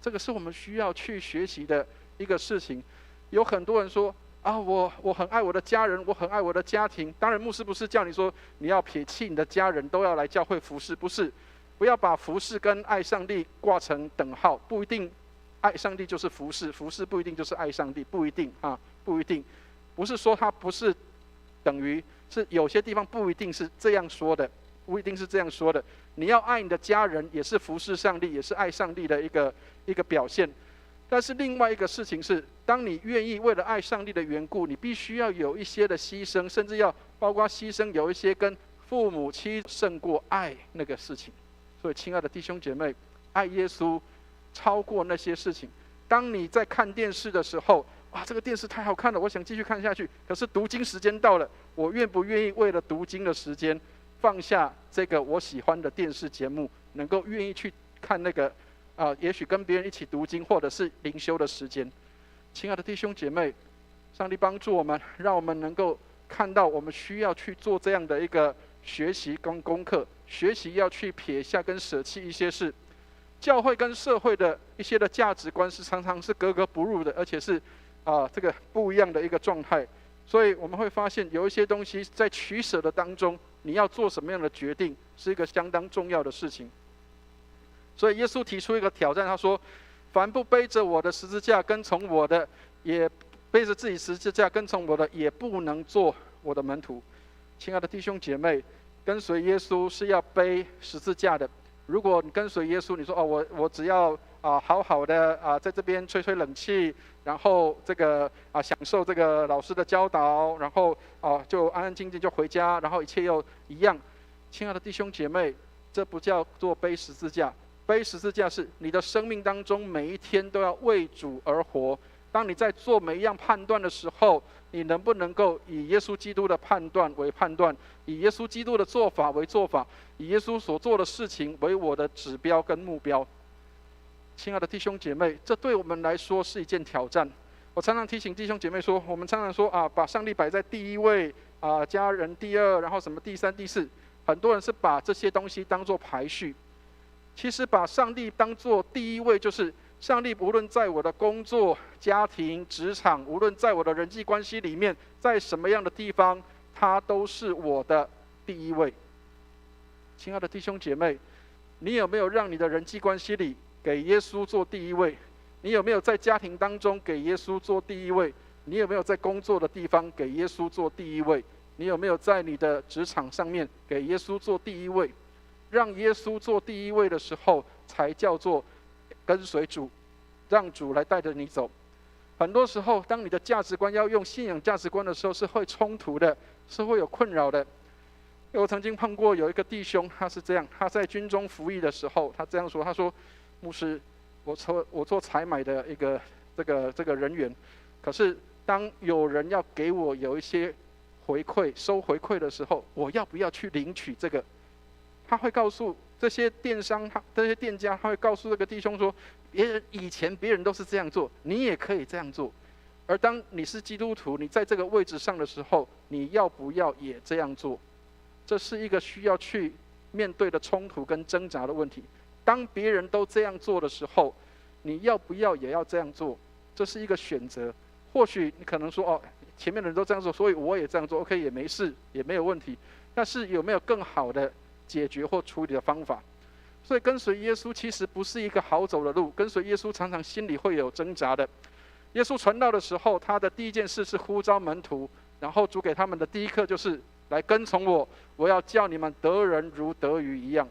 这个是我们需要去学习的一个事情。有很多人说我很爱我的家人，我很爱我的家庭。当然牧师不是叫你说你要撇弃你的家人，都要来教会服侍，不是。不要把服侍跟爱上帝挂成等号，不一定爱上帝就是服侍，服侍不一定就是爱上帝，不一定不一定。不是说它不是等于，是有些地方不一定是这样说的，不一定是这样说的。你要爱你的家人，也是服侍上帝，也是爱上帝的一个表现。但是另外一个事情是，当你愿意为了爱上帝的缘故，你必须要有一些的牺牲，甚至要包括牺牲有一些跟父母亲胜过爱那个事情。所以亲爱的弟兄姐妹，爱耶稣超过那些事情。当你在看电视的时候，这个电视太好看了，我想继续看下去。可是读经时间到了，我愿不愿意为了读经的时间放下这个我喜欢的电视节目，能够愿意去看那个也许跟别人一起读经或者是灵修的时间？亲爱的弟兄姐妹，上帝帮助我们，让我们能够看到我们需要去做这样的一个学习跟功课，学习要去撇下跟舍弃一些事。教会跟社会的一些的价值观是常常是格格不入的，而且是这个不一样的一个状态。所以我们会发现有一些东西在取舍的当中，你要做什么样的决定，是一个相当重要的事情。所以耶稣提出一个挑战，他说：凡不背着我的十字架跟从我的，也背着自己十字架跟从我的，也不能做我的门徒。亲爱的弟兄姐妹，跟随耶稣是要背十字架的。如果你跟随耶稣，你说我只要好好的在这边吹吹冷气，然后这个享受这个老师的教导，然后就安安静静就回家，然后一切又一样。亲爱的弟兄姐妹，这不叫做背十字架。背十字架是你的生命当中每一天都要为主而活。当你在做每一样判断的时候，你能不能够以耶稣基督的判断为判断，以耶稣基督的做法为做法，以耶稣所做的事情为我的指标跟目标？亲爱的弟兄姐妹，这对我们来说是一件挑战。我常常提醒弟兄姐妹说，我们常常说把上帝摆在第一位，家人第二，然后什么第三、第四。很多人是把这些东西当作排序。其实把上帝当作第一位，就是上帝无论在我的工作、家庭、职场，无论在我的人际关系里面，在什么样的地方，他都是我的第一位。亲爱的弟兄姐妹，你有没有让你的人际关系里给耶稣做第一位？你有没有在家庭当中给耶稣做第一位？你有没有在工作的地方给耶稣做第一位？你有没有在你的职场上面给耶稣做第一位？让耶稣做第一位的时候，才叫做跟随主，让主来带着你走。很多时候，当你的价值观要用信仰价值观的时候，是会冲突的，是会有困扰的。我曾经碰过有一个弟兄，他是这样，他在军中服役的时候，他这样说，他说：牧师，我做采买的一个这个人员，可是当有人要给我有一些回馈收回馈的时候，我要不要去领取这个？他会告诉这些电商，这些店家，他会告诉这个弟兄说，以前别人都是这样做，你也可以这样做。而当你是基督徒，你在这个位置上的时候，你要不要也这样做？这是一个需要去面对的冲突跟挣扎的问题。当别人都这样做的时候，你要不要也要这样做？这是一个选择。或许你可能说，前面的人都这样做，所以我也这样做 ，OK 也没事，也没有问题。但是有没有更好的解决或处理的方法？所以跟随耶稣其实不是一个好走的路，跟随耶稣常常心里会有挣扎的。耶稣传道的时候，他的第一件事是呼召门徒，然后主给他们的第一课就是来跟从我，我要叫你们得人如得鱼一样。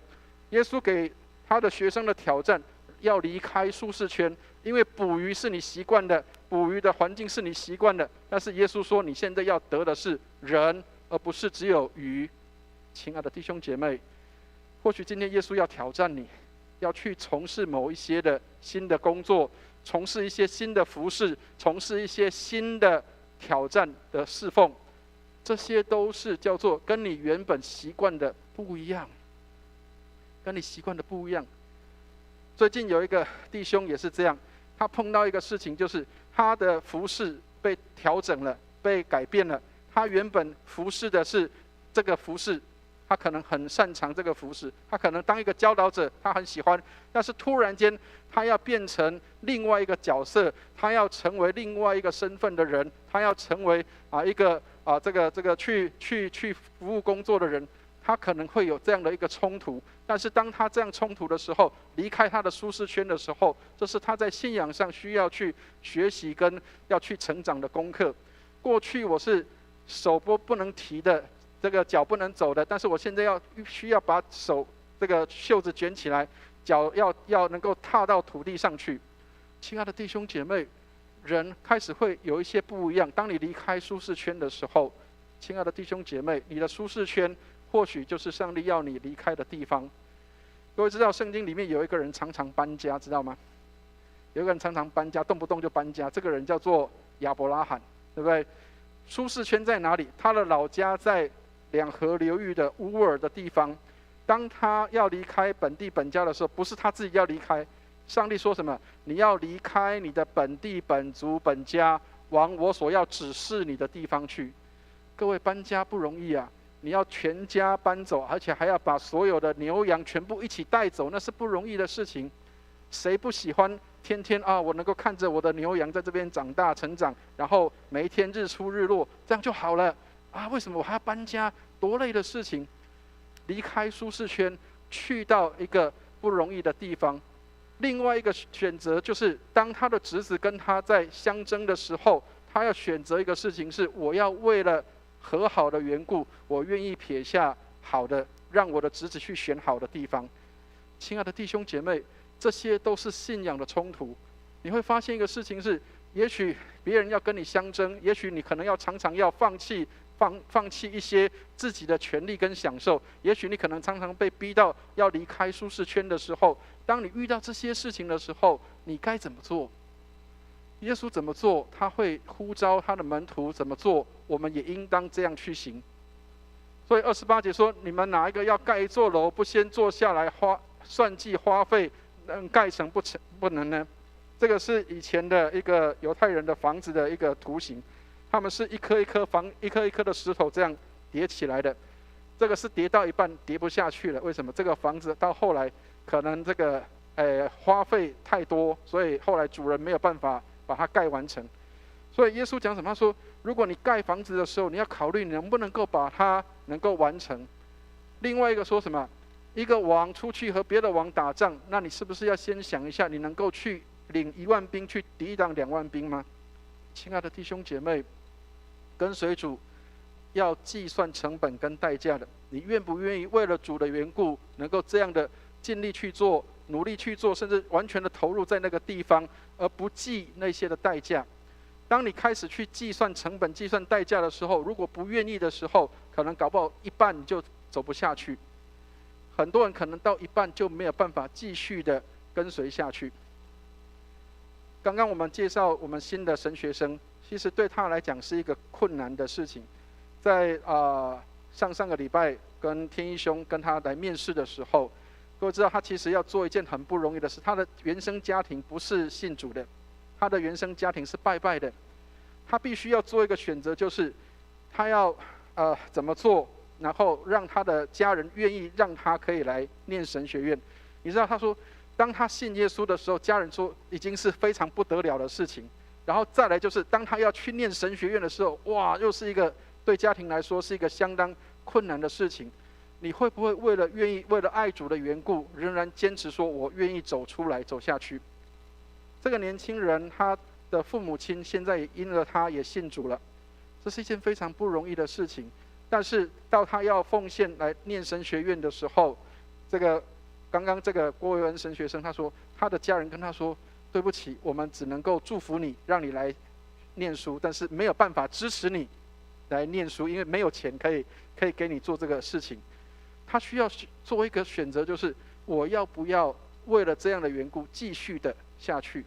耶稣给他的学生的挑战，要离开舒适圈，因为捕鱼是你习惯的，捕鱼的环境是你习惯的，但是耶稣说你现在要得的是人，而不是只有鱼。亲爱的弟兄姐妹，或许今天耶稣要挑战你，要去从事某一些的新的工作，从事一些新的服事，从事一些新的挑战的侍奉，这些都是叫做跟你原本习惯的不一样，跟你习惯的不一样。最近有一个弟兄也是这样，他碰到一个事情，就是他的服事被调整了，被改变了。他原本服事的是这个服事，他可能很擅长这个服事，他可能当一个教导者，他很喜欢，但是突然间他要变成另外一个角色，他要成为另外一个身份的人，他要成为一个这个去服务工作的人，他可能会有这样的一个冲突。但是当他这样冲突的时候，离开他的舒适圈的时候，这是他在信仰上需要去学习跟要去成长的功课。过去我是手不能提的，这个脚不能走的，但是我现在需要把手这个袖子卷起来，脚要能够踏到土地上去。亲爱的弟兄姐妹，人开始会有一些不一样。当你离开舒适圈的时候，亲爱的弟兄姐妹，你的舒适圈或许就是上帝要你离开的地方。各位知道圣经里面有一个人常常搬家，知道吗？有一个人常常搬家，动不动就搬家。这个人叫做亚伯拉罕，对不对？舒适圈在哪里？他的老家在两河流域的乌尔的地方。当他要离开本地本家的时候，不是他自己要离开，上帝说什么？你要离开你的本地本族本家，往我所要指示你的地方去。各位，搬家不容易啊！你要全家搬走，而且还要把所有的牛羊全部一起带走，那是不容易的事情。谁不喜欢天天啊，我能够看着我的牛羊在这边长大成长，然后每一天日出日落，这样就好了啊？为什么我还要搬家？多累的事情！离开舒适圈，去到一个不容易的地方。另外一个选择就是，当他的侄子跟他在相争的时候，他要选择一个事情是：我要为了和好的缘故，我愿意撇下好的，让我的侄子去选好的地方。亲爱的弟兄姐妹，这些都是信仰的冲突。你会发现一个事情是，也许别人要跟你相争，也许你可能要常常要放弃一些自己的权利跟享受，也许你可能常常被逼到要离开舒适圈的时候，当你遇到这些事情的时候，你该怎么做？耶稣怎么做？他会呼召他的门徒怎么做？我们也应当这样去行。所以28节说：你们哪一个要盖一座楼，不先坐下来算计花费，能盖成不能呢？这个是以前的一个犹太人的房子的一个图形，他们是一颗一颗的石头这样叠起来的。这个是叠到一半叠不下去了，为什么？这个房子到后来可能这个花费太多，所以后来主人没有办法把它盖完成。所以耶稣讲什么？他说：如果你盖房子的时候，你要考虑你能不能够把它能够完成。另外一个说什么？一个王出去和别的王打仗，那你是不是要先想一下，你能够去领1万兵去抵挡2万兵吗？亲爱的弟兄姐妹，跟随主要计算成本跟代价的。你愿不愿意为了主的缘故，能够这样的尽力去做，努力去做，甚至完全的投入在那个地方，而不计那些的代价？当你开始去计算成本、计算代价的时候，如果不愿意的时候，可能搞不好一半你就走不下去。很多人可能到一半就没有办法继续的跟随下去。刚刚我们介绍我们新的神学生，其实对他来讲是一个困难的事情。在上个礼拜跟天一兄跟他来面试的时候，各位知道他其实要做一件很不容易的事。他的原生家庭不是信主的，他的原生家庭是拜拜的。他必须要做一个选择，就是他要怎么做，然后让他的家人愿意让他可以来念神学院。你知道他说，当他信耶稣的时候，家人说已经是非常不得了的事情。然后再来就是当他要去念神学院的时候，哇，又是一个对家庭来说是一个相当困难的事情。你会不会为了爱主的缘故，仍然坚持说我愿意走出来走下去？这个年轻人他的父母亲现在也因了他也信主了，这是一件非常不容易的事情。但是到他要奉献来念神学院的时候，刚刚这个郭维恩神学生他说，他的家人跟他说，对不起，我们只能够祝福你，让你来念书，但是没有办法支持你来念书，因为没有钱可以给你做这个事情。他需要做一个选择，就是我要不要为了这样的缘故继续的下去？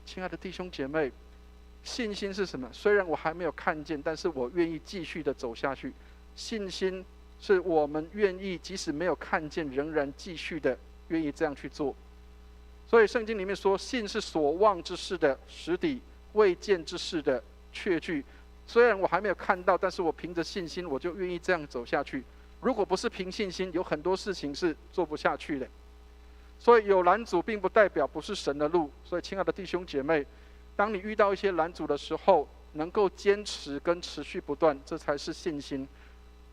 亲爱的弟兄姐妹，信心是什么？虽然我还没有看见，但是我愿意继续的走下去。信心是我们愿意即使没有看见，仍然继续的愿意这样去做。所以圣经里面说，信是所望之事的实底，未见之事的确据。虽然我还没有看到，但是我凭着信心，我就愿意这样走下去。如果不是凭信心，有很多事情是做不下去的。所以有拦阻并不代表不是神的路。所以亲爱的弟兄姐妹，当你遇到一些拦阻的时候，能够坚持跟持续不断，这才是信心。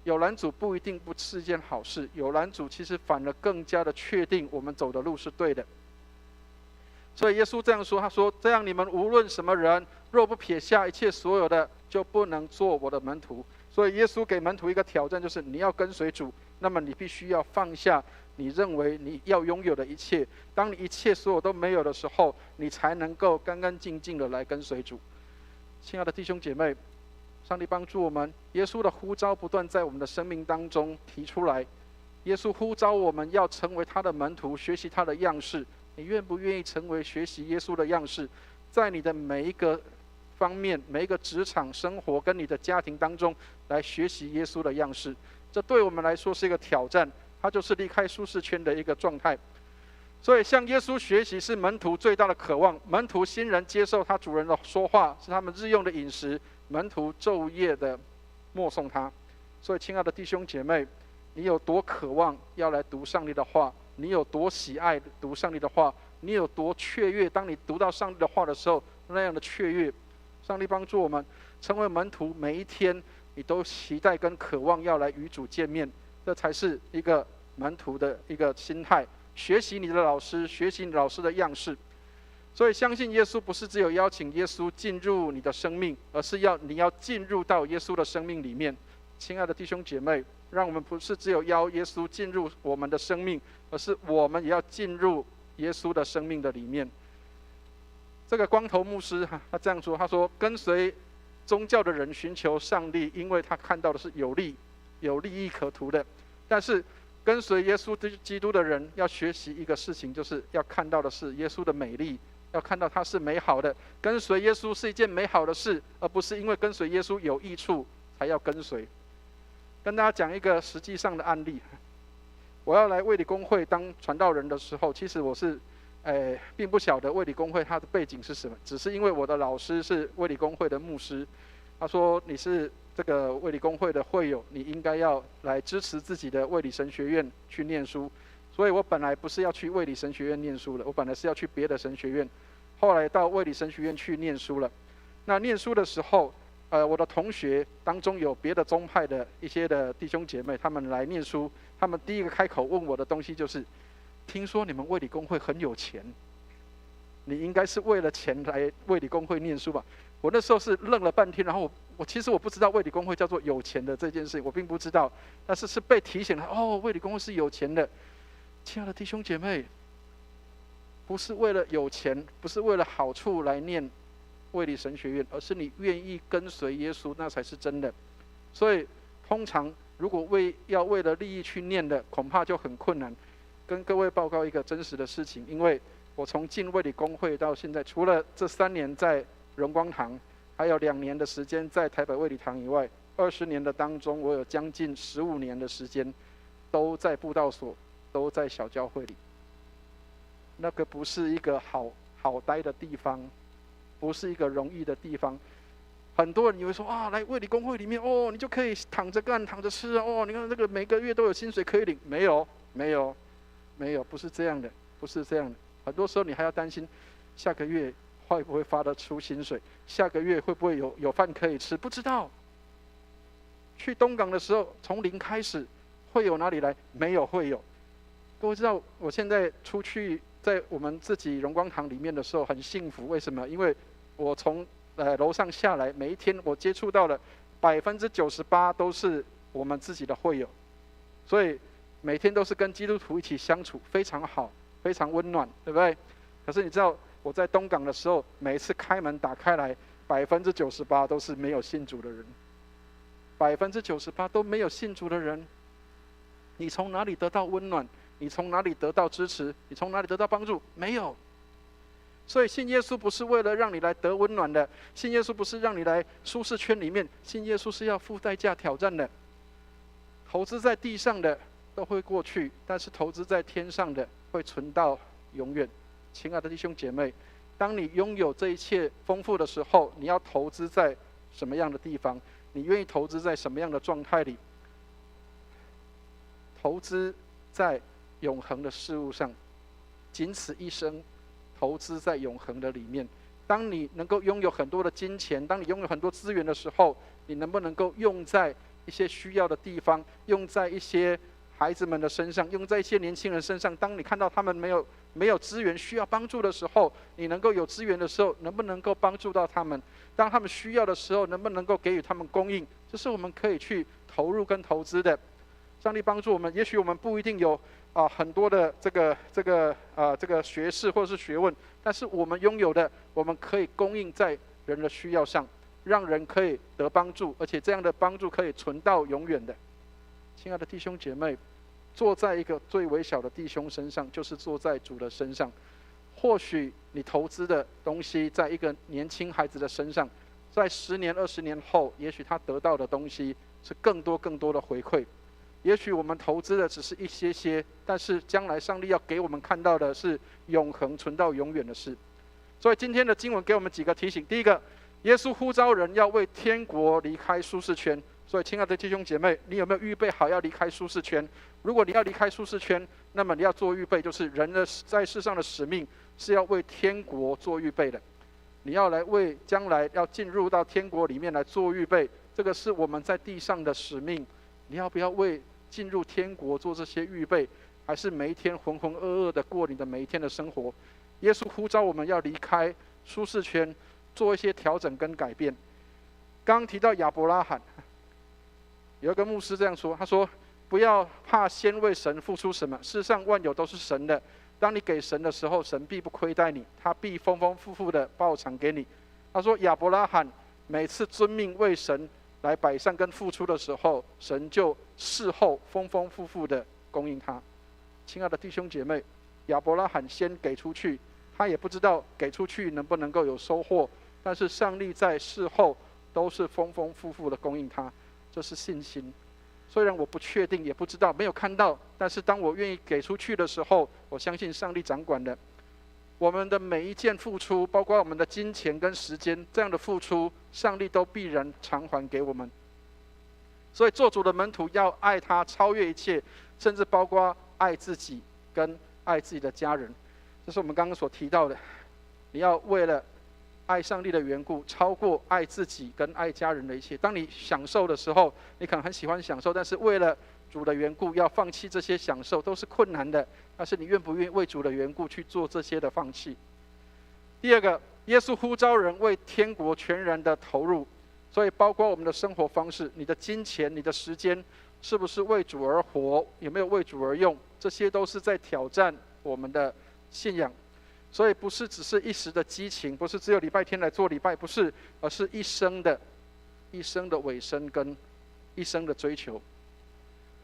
有拦阻不一定不是一件好事，有拦阻其实反而更加的确定我们走的路是对的。所以耶稣这样说，他说：这样你们无论什么人，若不撇下一切所有的，就不能做我的门徒。所以耶稣给门徒一个挑战，就是你要跟随主，那么你必须要放下你认为你要拥有的一切。当你一切所有都没有的时候，你才能够干干净净的来跟随主。亲爱的弟兄姐妹，上帝帮助我们，耶稣的呼召不断在我们的生命当中提出来。耶稣呼召我们要成为他的门徒，学习他的样式。你愿不愿意成为学习耶稣的样式，在你的每一个方面、每一个职场生活跟你的家庭当中来学习耶稣的样式？这对我们来说是一个挑战，它就是离开舒适圈的一个状态。所以向耶稣学习是门徒最大的渴望。门徒新人接受他主人的说话，是他们日用的饮食。门徒昼夜的默诵他。所以亲爱的弟兄姐妹，你有多渴望要来读上帝的话？你有多喜爱读上帝的话？你有多雀跃？当你读到上帝的话的时候，那样的雀跃。上帝帮助我们成为门徒，每一天你都期待跟渴望要来与主见面，这才是一个门徒的一个心态。学习你的老师，学习你老师的样式。所以相信耶稣不是只有邀请耶稣进入你的生命，而是你要进入到耶稣的生命里面。亲爱的弟兄姐妹，让我们不是只有邀耶稣进入我们的生命，而是我们也要进入耶稣的生命的里面。这个光头牧师他这样说，他说跟随宗教的人寻求上帝，因为他看到的是有利益可图的。但是跟随耶稣基督的人要学习一个事情，就是要看到的是耶稣的美丽，要看到他是美好的。跟随耶稣是一件美好的事，而不是因为跟随耶稣有益处才要跟随。跟大家讲一个实际上的案例。我要来卫理公会当传道人的时候，其实我是并不晓得卫理公会它的背景是什么，只是因为我的老师是卫理公会的牧师，他说你是这个卫理公会的会友，你应该要来支持自己的卫理神学院去念书。所以我本来不是要去卫理神学院念书的，我本来是要去别的神学院，后来到卫理神学院去念书了。那念书的时候，我的同学当中有别的宗派的一些的弟兄姐妹，他们来念书，他们第一个开口问我的东西就是：听说你们卫理公会很有钱，你应该是为了钱来卫理公会念书吧？我那时候是愣了半天，然后我其实我不知道卫理公会叫做有钱的这件事情，我并不知道，但是被提醒了，哦，卫理公会是有钱的。亲爱的弟兄姐妹，不是为了有钱，不是为了好处来念卫理神学院，而是你愿意跟随耶稣，那才是真的。所以通常如果要为了利益去念的，恐怕就很困难。跟各位报告一个真实的事情，因为我从进卫理公会到现在，除了这3年在荣光堂，还有2年的时间在台北卫理堂以外，20年的当中，我有将近15年的时间都在布道所，都在小教会里。那个不是一个好待的地方，不是一个容易的地方。很多人以为说啊，来卫理公会里面哦，你就可以躺着干、躺着吃哦，你看这个每个月都有薪水可以领。没有，不是这样的，不是这样的。很多时候你还要担心下个月会不会发得出薪水，下个月会不会有饭可以吃，不知道。去东港的时候，从零开始，会有哪里来？没有会有。各位知道，我现在出去在我们自己荣光堂里面的时候很幸福，为什么？因为我从楼上下来，每一天我接触到了98%都是我们自己的会友，所以每天都是跟基督徒一起相处，非常好，非常温暖，对不对？可是你知道我在东港的时候，每一次开门打开来，98%都是没有信主的人，98%都没有信主的人。你从哪里得到温暖？你从哪里得到支持？你从哪里得到帮助？没有。所以信耶稣不是为了让你来得温暖的，信耶稣不是让你来舒适圈里面，信耶稣是要付代价挑战的。投资在地上的都会过去，但是投资在天上的会存到永远。亲爱的弟兄姐妹，当你拥有这一切丰富的时候，你要投资在什么样的地方？你愿意投资在什么样的状态里？投资在永恒的事物上，仅此一生，投资在永恒的里面。当你能够拥有很多的金钱，当你拥有很多资源的时候，你能不能够用在一些需要的地方，用在一些孩子们的身上，用在一些年轻人身上？当你看到他们没有资源需要帮助的时候，你能够有资源的时候，能不能够帮助到他们？当他们需要的时候，能不能够给予他们供应？这是我们可以去投入跟投资的。上帝帮助我们，也许我们不一定有很多的这个学识或者是学问，但是我们拥有的，我们可以供应在人的需要上，让人可以得帮助，而且这样的帮助可以存到永远的。亲爱的弟兄姐妹，坐在一个最微小的弟兄身上，就是坐在主的身上。或许你投资的东西在一个年轻孩子的身上，在10年、20年后，也许他得到的东西是更多的回馈。也许我们投资的只是一些，但是将来上帝要给我们看到的是永恒存到永远的事。所以今天的经文给我们几个提醒：第一个，耶稣呼召人要为天国离开舒适圈。所以亲爱的弟兄姐妹，你有没有预备好要离开舒适圈？如果你要离开舒适圈，那么你要做预备，就是人的在世上的使命是要为天国做预备的。你要来为将来要进入到天国里面来做预备，这个是我们在地上的使命。你要不要为进入天国做这些预备，还是每一天浑浑噩噩的过你的每一天的生活？耶稣呼召我们要离开舒适圈，做一些调整跟改变。刚刚提到亚伯拉罕，有一个牧师这样说，他说：不要怕先为神付出什么，世上万有都是神的。当你给神的时候，神必不亏待你，他必丰丰富富的报偿给你。他说亚伯拉罕每次遵命为神来摆上跟付出的时候，神就事后丰丰富富的供应他。亲爱的弟兄姐妹，亚伯拉罕先给出去，他也不知道给出去能不能够有收获，但是上帝在事后都是丰丰富富的供应他，这是信心。虽然我不确定，也不知道，没有看到，但是当我愿意给出去的时候，我相信上帝掌管的。我们的每一件付出，包括我们的金钱跟时间，这样的付出，上帝都必然偿还给我们。所以做主的门徒要爱他超越一切，甚至包括爱自己跟爱自己的家人。这是我们刚刚所提到的，你要为了爱上帝的缘故，超过爱自己跟爱家人的一切。当你享受的时候，你可能很喜欢享受，但是为了主的缘故要放弃这些享受都是困难的，但是你愿不愿意为主的缘故去做这些的放弃？第二个，耶稣呼召人为天国全然的投入，所以包括我们的生活方式，你的金钱、你的时间，是不是为主而活？有没有为主而用？这些都是在挑战我们的信仰。所以不是只是一时的激情，不是只有礼拜天来做礼拜，不是，而是一生的委身跟一生的追求。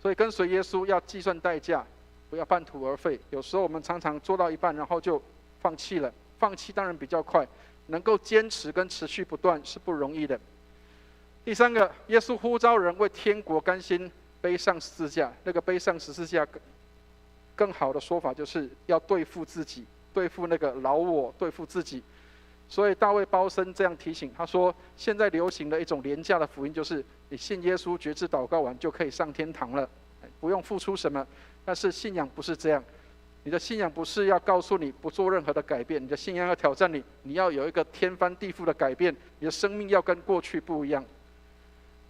所以跟随耶稣要计算代价，不要半途而废。有时候我们常常做到一半，然后就放弃了。放弃当然比较快，能够坚持跟持续不断是不容易的。第三个，耶稣呼召人为天国甘心背上十字架。那个背上十字架更好的说法就是要对付自己，对付那个老我，对付自己。所以大卫包森这样提醒，他说现在流行的一种廉价的福音，就是你信耶稣决志祷告完就可以上天堂了，不用付出什么。但是信仰不是这样，你的信仰不是要告诉你不做任何的改变，你的信仰要挑战你，你要有一个天翻地覆的改变，你的生命要跟过去不一样。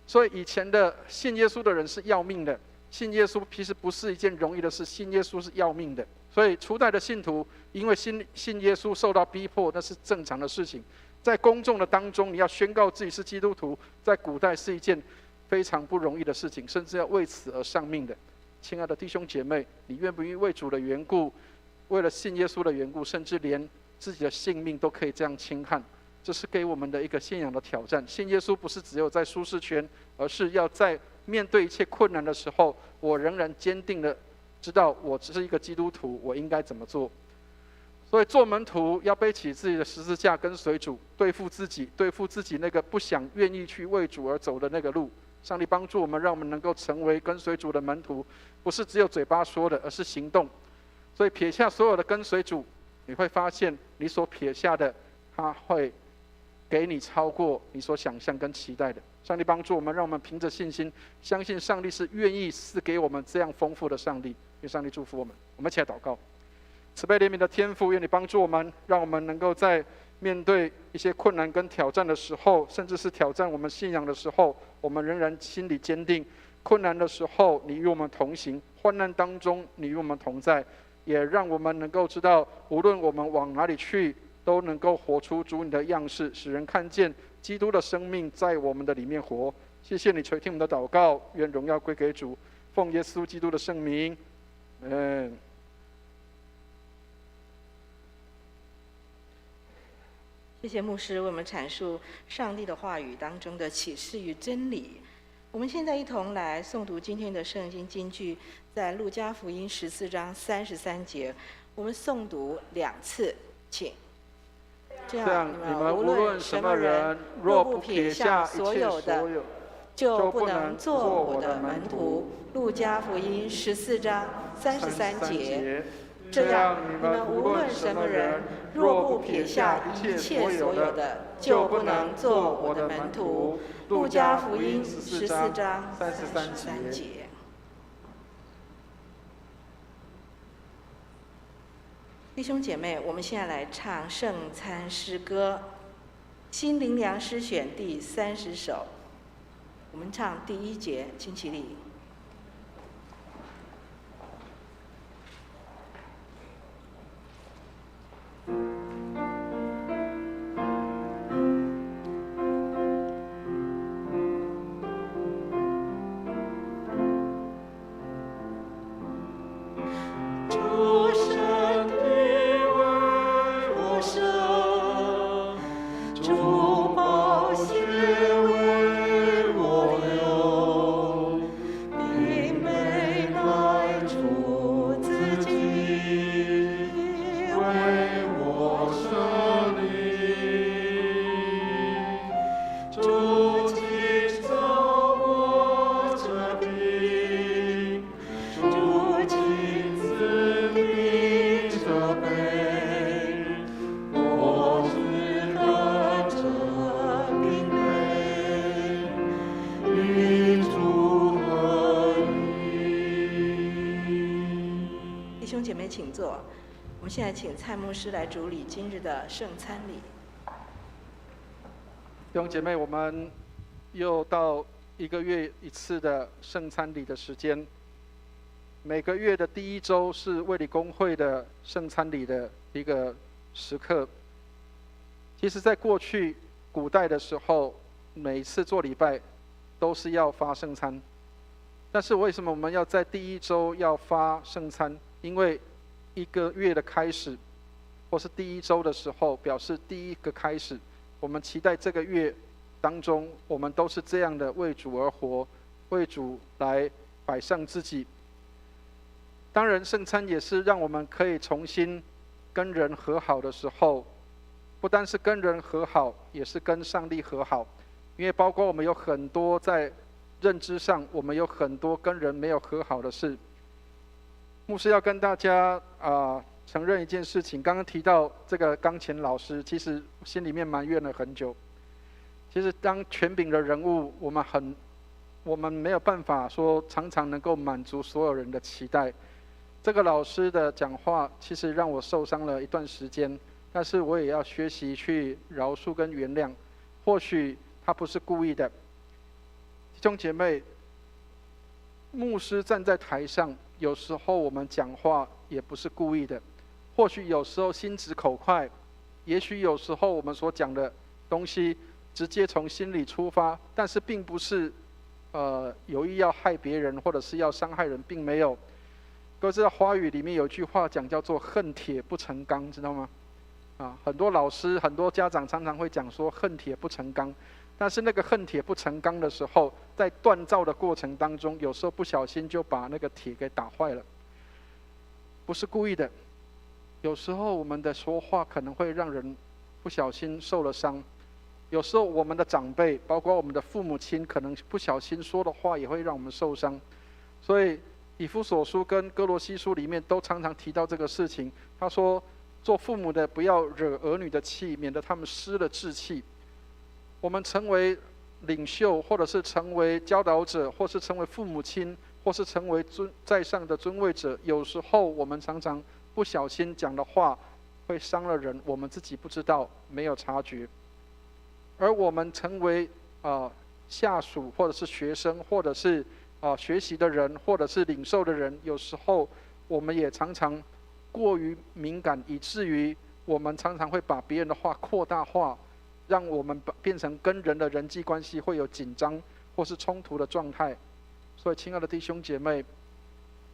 所以以前的信耶稣的人是要命的，信耶稣其实不是一件容易的事，信耶稣是要命的。所以初代的信徒因为信耶稣受到逼迫，那是正常的事情。在公众的当中，你要宣告自己是基督徒，在古代是一件非常不容易的事情，甚至要为此而丧命的。亲爱的弟兄姐妹，你愿不愿意为主的缘故，为了信耶稣的缘故，甚至连自己的性命都可以这样轻看？这是给我们的一个信仰的挑战。信耶稣不是只有在舒适圈，而是要在面对一切困难的时候，我仍然坚定的知道我只是一个基督徒，我应该怎么做。所以做门徒要背起自己的十字架跟随主，对付自己那个不想愿意去为主而走的那个路。上帝帮助我们，让我们能够成为跟随主的门徒，不是只有嘴巴说的，而是行动。所以撇下所有的跟随主，你会发现你所撇下的，他会给你超过你所想象跟期待的。上帝帮助我们，让我们凭着信心相信上帝是愿意赐给我们这样丰富的上帝。愿上帝祝福我们。我们一起来祷告。慈悲怜悯的天父，愿你帮助我们，让我们能够在面对一些困难跟挑战的时候，甚至是挑战我们信仰的时候，我们仍然心里坚定。困难的时候你与我们同行，患难当中你与我们同在，也让我们能够知道，无论我们往哪里去，都能够活出主你的样式，使人看见基督的生命在我们的里面活。谢谢你垂听我们的祷告，愿荣耀归给主，奉耶稣基督的圣名，
谢谢牧师为我们阐述上帝的话语当中的启示与真理。我们现在一同来诵读今天的圣经金句，在路加福音14章33节，我们诵读2次，请。这样，你们无论什么人，若不撇下所有的，就不能做我的门徒。路加福音14章33节。这样，你们无论什么人，若不撇下一切所有的，就不能做我的门徒。路加福音14章33节。弟兄姐妹，我们现在来唱圣餐诗歌，新灵粮诗选第30首。我们唱第1节，请起立。请坐。我们现在请蔡牧师来主理今日的圣餐礼。
弟兄姐妹，我们又到1个月1次的圣餐礼的时间。每个月的第1周是卫理公会的圣餐礼的一个时刻。其实在过去古代的时候，每一次做礼拜都是要发圣餐，但是为什么我们要在第1周要发圣餐？因为1个月的开始，或是第1周的时候，表示第1个开始。我们期待这个月当中，我们都是这样的为主而活，为主来摆上自己。当然，圣餐也是让我们可以重新跟人和好的时候，不单是跟人和好，也是跟上帝和好。因为包括我们有很多在认知上，我们有很多跟人没有和好的事。牧师要跟大家承认一件事情，刚刚提到这个钢琴老师，其实心里面埋怨了很久。其实当权柄的人物，我们没有办法说常常能够满足所有人的期待。这个老师的讲话其实让我受伤了一段时间，但是我也要学习去饶恕跟原谅。或许他不是故意的。弟兄姐妹，牧师站在台上，有时候我们讲话也不是故意的，或许有时候心直口快，也许有时候我们所讲的东西直接从心里出发，但是并不是有意要害别人或者是要伤害人，并没有。各位知道华语里面有句话讲叫做恨铁不成钢，知道吗？很多老师很多家长常常会讲说恨铁不成钢，但是那个恨铁不成钢的时候，在锻造的过程当中，有时候不小心就把那个铁给打坏了，不是故意的。有时候我们的说话可能会让人不小心受了伤，有时候我们的长辈，包括我们的父母亲，可能不小心说的话也会让我们受伤。所以以弗所书跟哥罗西书里面都常常提到这个事情。他说做父母的不要惹儿女的气，免得他们失了志气。我们成为领袖，或者是成为教导者，或是成为父母亲，或是成为在上的尊位者，有时候我们常常不小心讲的话会伤了人，我们自己不知道，没有察觉。而我们成为下属，或者是学生，或者是学习的人，或者是领受的人，有时候我们也常常过于敏感，以至于我们常常会把别人的话扩大化，让我们变成跟人的人际关系会有紧张或是冲突的状态。所以亲爱的弟兄姐妹，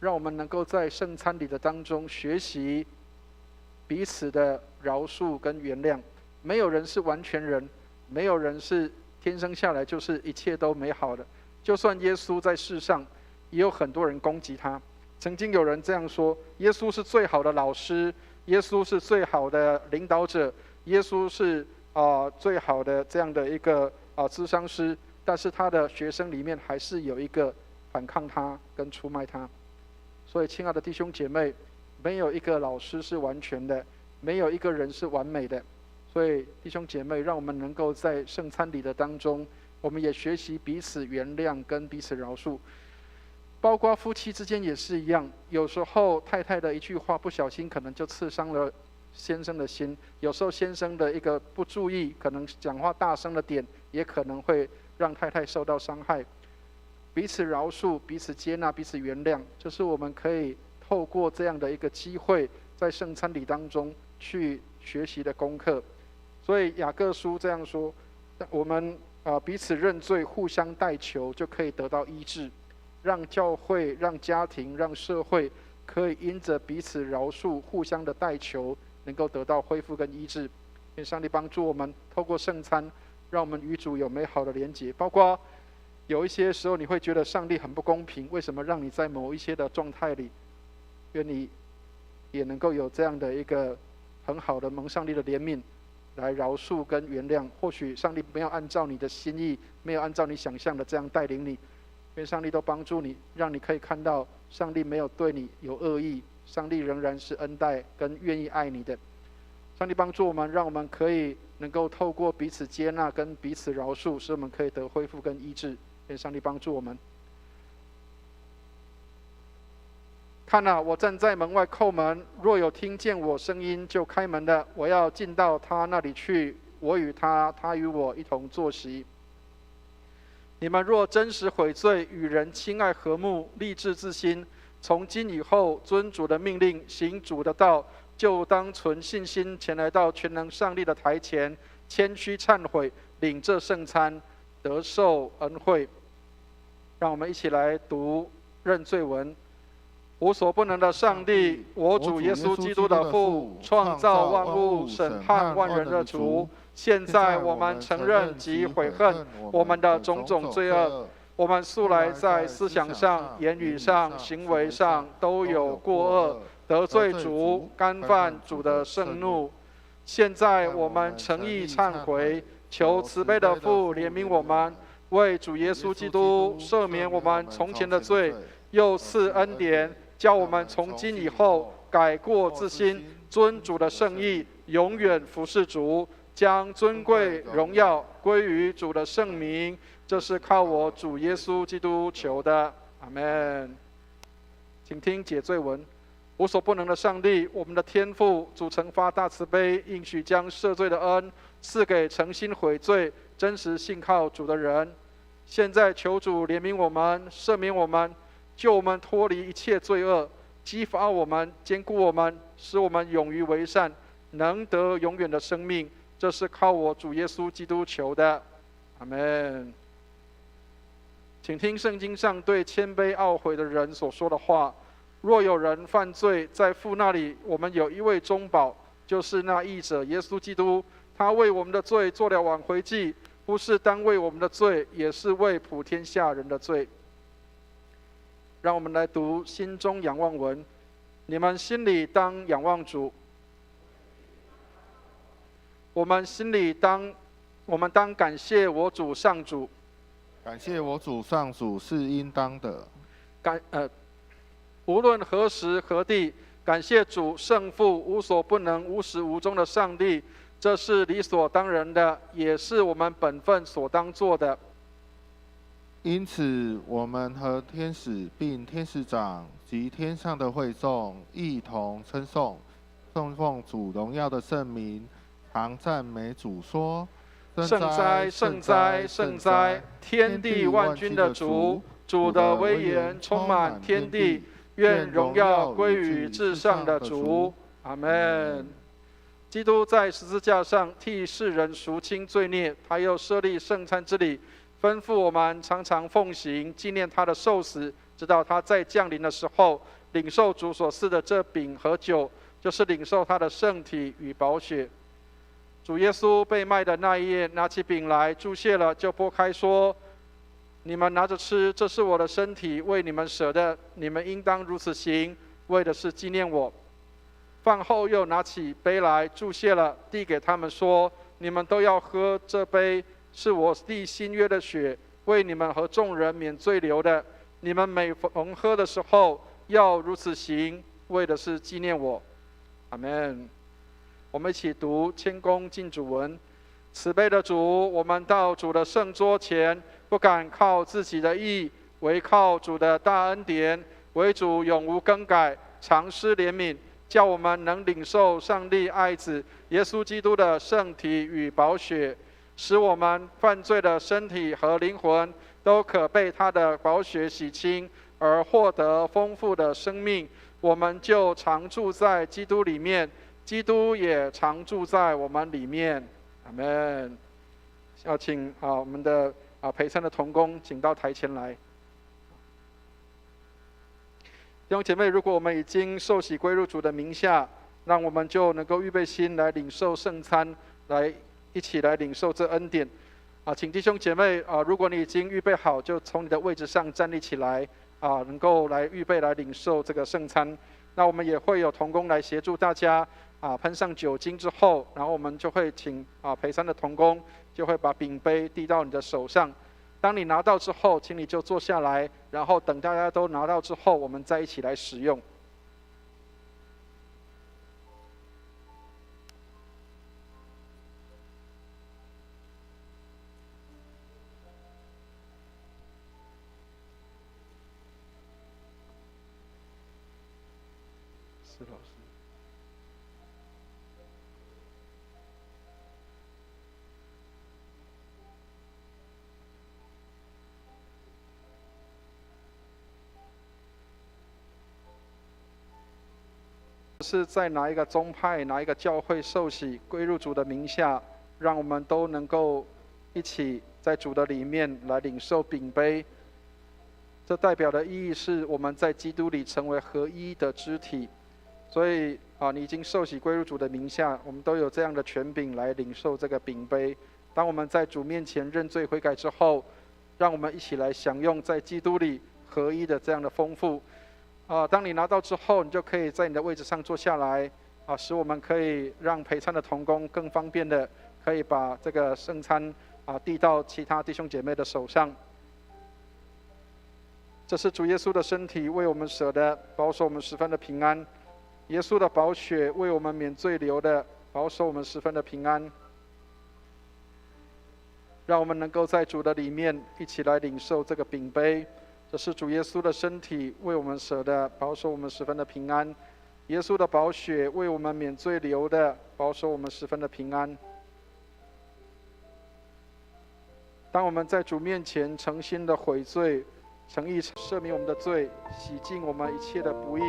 让我们能够在圣餐礼的当中学习彼此的饶恕跟原谅。没有人是完全人，没有人是天生下来就是一切都美好的。就算耶稣在世上，也有很多人攻击他。曾经有人这样说：耶稣是最好的老师，耶稣是最好的领导者，耶稣是最好的这样的一个咨商师，但是他的学生里面还是有一个反抗他跟出卖他。所以，亲爱的弟兄姐妹，没有一个老师是完全的，没有一个人是完美的。所以，弟兄姐妹，让我们能够在圣餐礼的当中，我们也学习彼此原谅跟彼此饶恕。包括夫妻之间也是一样，有时候太太的一句话不小心可能就刺伤了先生的心，有时候先生的一个不注意，可能讲话大声的点，也可能会让太太受到伤害。彼此饶恕，彼此接纳，彼此原谅，这是我们可以透过这样的一个机会，在圣餐礼当中去学习的功课。所以雅各书这样说，我们彼此认罪，互相代求，就可以得到医治，让教会、让家庭、让社会可以因着彼此饶恕、互相的代求，能够得到恢复跟医治。愿上帝帮助我们，透过圣餐，让我们与主有美好的连结。包括有一些时候你会觉得上帝很不公平，为什么让你在某一些的状态里？愿你也能够有这样的一个很好的蒙上帝的怜悯，来饶恕跟原谅。或许上帝没有按照你的心意，没有按照你想象的这样带领你，愿上帝都帮助你，让你可以看到上帝没有对你有恶意，上帝仍然是恩待跟愿意爱你的。上帝帮助我们，让我们可以能够透过彼此接纳跟彼此饶恕，使我们可以得恢复跟医治。愿上帝帮助我们。看啊，我站在门外叩门，若有听见我声音就开门的，我要进到他那里去，我与他，他与我一同坐席。你们若真实悔罪，与人亲爱和睦，立志自心，从今以后遵主的命令，行主的道，就当存信心前来到全能上帝的台前，谦虚忏悔，领这圣餐，得受恩惠。让我们一起来读认罪文。无所不能的上帝，我主耶稣基督的父，创造万物、审判万人的主，现在我们承认及悔恨我们的种种罪恶。我们素来在思想上、言语上、行为上都有过恶，得罪主，干犯主的盛怒。现在我们诚意忏悔，求慈悲的父怜悯我们，为主耶稣基督赦免我们从前的罪，又赐恩典，叫我们从今以后改过自新，尊主的圣意，永远服侍主，将尊贵荣耀归于主的圣名。这是靠我主耶稣基督求的，阿们。请听解罪文。无所不能的上帝，我们的天父，主曾发大慈悲，应许将赦罪的恩赐给诚心悔罪、真实信靠主的人。现在求主怜悯我们，赦免我们，救我们脱离一切罪恶，激发我们，坚固我们，使我们勇于为善，能得永远的生命。这是靠我主耶稣基督求的，阿们。请听圣经上对谦卑懊悔的人所说的话：若有人犯罪，在父那里我们有一位中保，就是那义者耶稣基督。他为我们的罪做了挽回祭，不是单为我们的罪，也是为普天下人的罪。让我们来读心中仰望文。你们心里当仰望主，我们当感谢我主上主。
感谢我主上主是应当的。
无论何时何地，感谢主圣父无所不能、无始无终的上帝，这是理所当然的，也是我们本分所当做的。
因此，我们和天使并天使长及天上的会众一同称颂，颂奉主荣耀的圣名，常赞美主说：
圣哉，圣哉，圣哉！天地万军的主，主的威严充满天地。愿荣耀归于至上的主，阿们。基督在十字架上替世人赎清罪孽，他又设立圣餐之礼，吩咐我们常常奉行，纪念他的受死，直到他再降临的时候，领受主所赐的这饼和酒，就是领受他的圣体与宝血。主耶稣被卖的那一夜，拿起饼来，祝谢了，就拨开说：你们拿着吃，这是我的身体，为你们舍的，你们应当如此行，为的是纪念我。”饭后又拿起杯来，祝谢了，递给他们说：“你们都要喝这杯，是我立新约的血，为你们和众人免罪流的。你们每逢喝的时候，要如此行，为的是纪念我。”阿们。我们一起读谦恭敬主文。慈悲的主，我们到主的圣桌前，不敢靠自己的义，唯靠主的大恩典。唯主永无更改，常施怜悯，叫我们能领受上帝爱子耶稣基督的圣体与宝血，使我们犯罪的身体和灵魂都可被他的宝血洗清，而获得丰富的生命。我们就常住在基督里面，基督也常住在我们里面。阿们。要请我们的陪参的同工请到台前来。弟兄姐妹，如果我们已经受洗归入主的名下，让我们就能够预备心来领受圣餐，来一起来领受这恩典。请弟兄姐妹如果你已经预备好，就从你的位置上站立起来能够来预备来领受这个圣餐。那我们也会有同工来协助大家喷上酒精之后，然后我们就会请陪参的同工就会把饼杯递到你的手上。当你拿到之后，请你就坐下来，然后等大家都拿到之后，我们再一起来使用。是老师。是在哪一个宗派、哪一个教会受洗归入主的名下，让我们都能够一起在主的里面来领受饼杯。这代表的意义是我们在基督里成为合一的肢体。所以你已经受洗归入主的名下，我们都有这样的权柄来领受这个饼杯。当我们在主面前认罪悔改之后，让我们一起来享用在基督里合一的这样的丰富。当你拿到之后，你就可以在你的位置上坐下来使我们可以让陪餐的同工更方便的可以把这个圣餐递到其他弟兄姐妹的手上。这是主耶稣的身体，为我们舍的，保守我们十分的平安。耶稣的宝血为我们免罪流的，保守我们十分的平安。让我们能够在主的里面一起来领受这个饼杯。这是主耶稣的身体，为我们舍的，保守我们十分的平安。耶稣的宝血为我们免罪流的，保守我们十分的平安。当我们在主面前诚心的悔罪，诚意赦免我们的罪，洗净我们一切的不义。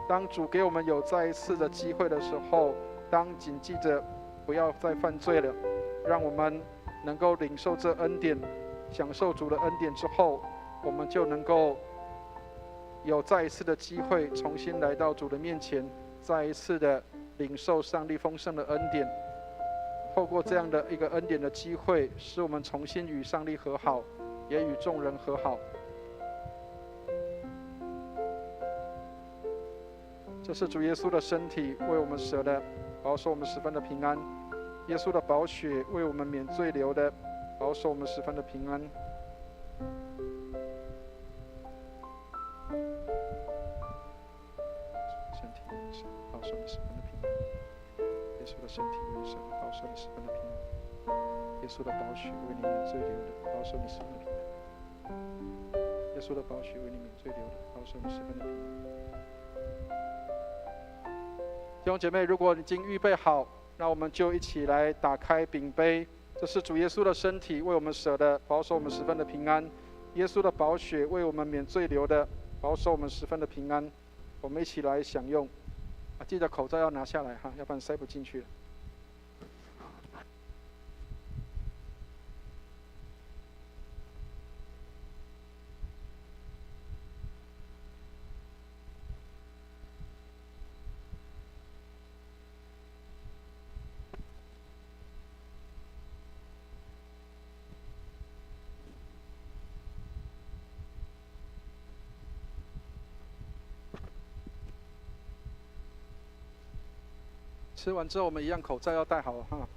当主给我们有再一次的机会的时候，当谨记着不要再犯罪了，让我们能够领受这恩典，享受主的恩典之后，我们就能够有再一次的机会重新来到主的面前，再一次的领受上帝丰盛的恩典。透过这样的一个恩典的机会，使我们重新与上帝和好，也与众人和好。这是主耶稣的身体，为我们舍的，保守我们十分的平安。耶稣的宝血为我们免罪流的，保守我们十分的平安。身体为神，保守你十分的平安。耶稣的身体为神，保守你十分的平安。耶稣的宝血为你免罪流的，保守你十分的平安。耶稣的宝血为你免罪流的，保守你十分的平安。弟兄姐妹，如果你已经预备好，那我们就一起来打开饼杯。这是主耶稣的身体，为我们舍的，保守我们十分的平安。耶稣的宝血为我们免罪流的，保守我们十分的平安。我们一起来享用记得口罩要拿下来哈，要不然塞不进去了。吃完之后我们一样口罩要戴好哈。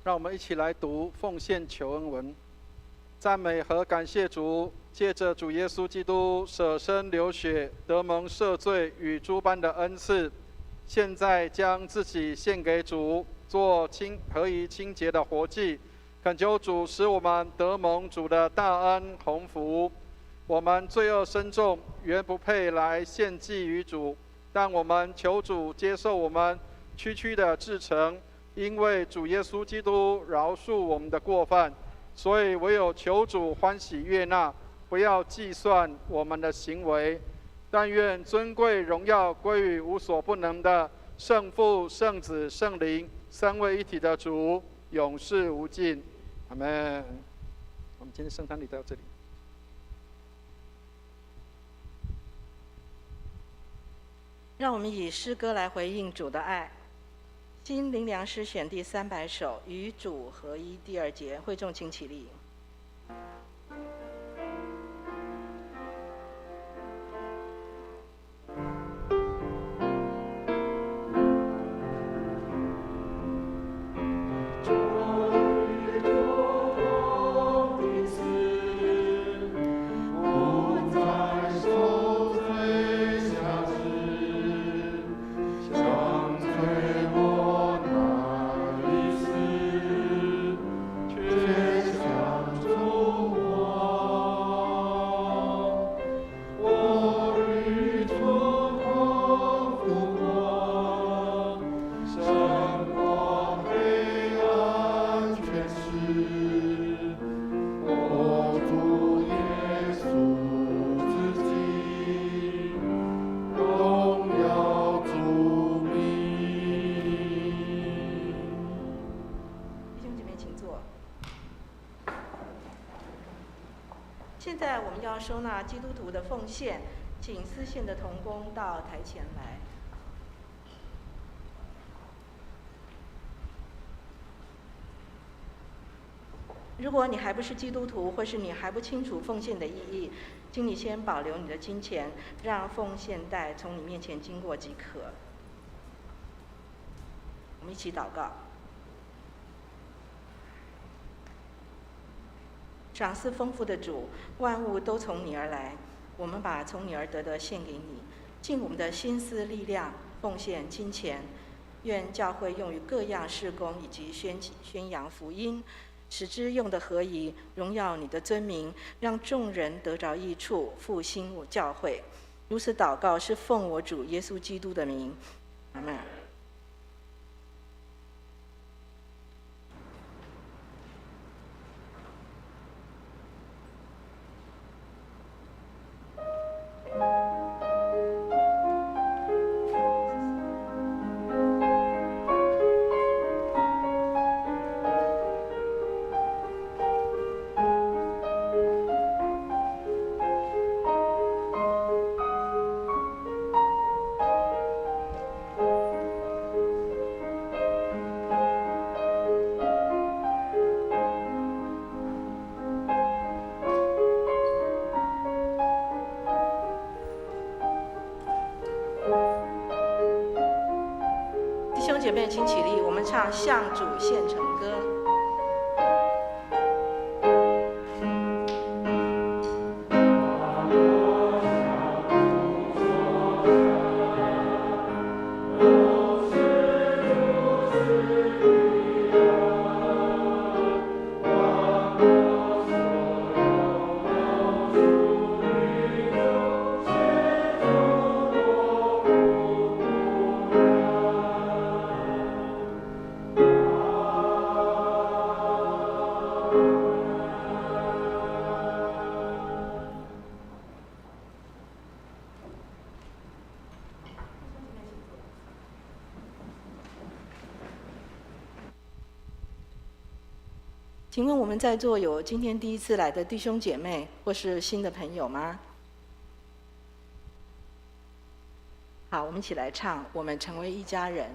让我们一起来读奉献求恩文。赞美和感谢主，借着主耶稣基督舍身流血，得蒙赦罪与诸般的恩赐，现在将自己献给主，做合宜清洁的活祭，恳求主使我们得蒙主的大恩鸿福。我们罪恶深重，原不配来献祭于主，但我们求主接受我们区区的至诚，因为主耶稣基督饶恕我们的过犯，所以唯有求主欢喜悦纳，不要计算我们的行为。但愿尊贵荣耀归于无所不能的圣父、圣子、圣灵三位一体的主，永世无尽。阿们。我们今天圣餐礼到这里。
让我们以诗歌来回应主的爱。新灵粮诗选第300首，与主合一第2节，会众请起立。现在我们要收纳基督徒的奉献，请司献的同工到台前来。如果你还不是基督徒，或是你还不清楚奉献的意义，请你先保留你的金钱，让奉献袋从你面前经过即可。我们一起祷告。赏赐丰富的主，万物都从你而来，我们把从你而得的献给你，尽我们的心思力量，奉献金钱，愿教会用于各样事工以及宣扬福音，使之用得合宜，荣耀你的尊名，让众人得着益处，复兴我教会。如此祷告是奉我主耶稣基督的名，阿们。弟兄姐妹，请起立，我们唱《向主献成歌》。请问我们在座有今天第一次来的弟兄姐妹或是新的朋友吗？好，我们一起来唱《我们成为一家人》。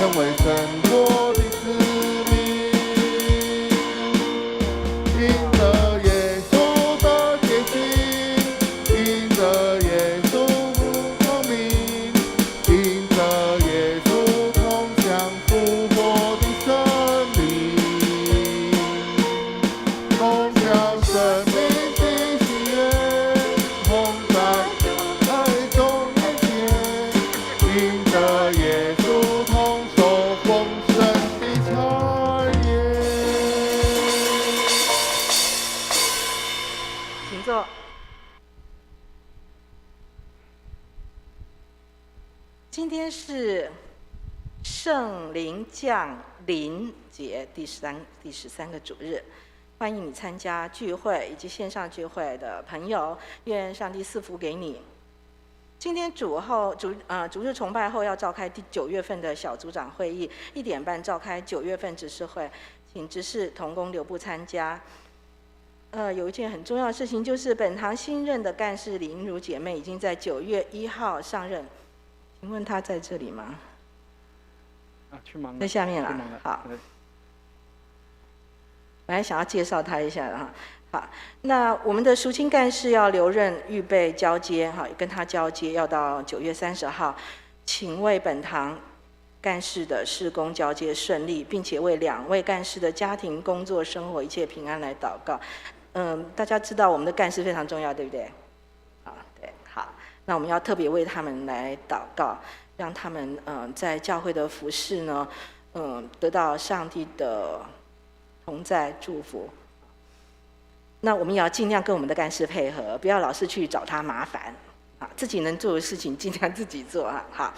成为生活的使命。因着耶稣的决心，因着耶稣的名，因着耶稣同享复活的生命，同享生命的喜悦，同在爱中面前，因着耶稣同受丰盛的产业。
请坐。今天是圣灵降临节第13个主日，欢迎你参加聚会以及线上聚会的朋友，愿上帝赐福给你。今天主日崇拜后要召开第9月份的小组长会议，1点半召开9月份执事会，请执事同工留步参加。有一件很重要的事情，就是本堂新任的干事林如姐妹已经在9月1号上任，请问她在这里吗？
去忙了，
在下面啦
去忙了。
好
对
本来想要介绍她一下的哈。好，那我们的淑清干事要留任，预备交接哈，跟她交接要到9月30号，请为本堂干事的事工交接顺利，并且为2位干事的家庭、工作、生活一切平安来祷告。大家知道我们的干事非常重要，对不对？对，好，那我们要特别为他们来祷告，让他们在教会的服事呢，得到上帝的同在祝福。那我们也要尽量跟我们的干事配合，不要老是去找他麻烦，自己能做的事情尽量自己做啊。好。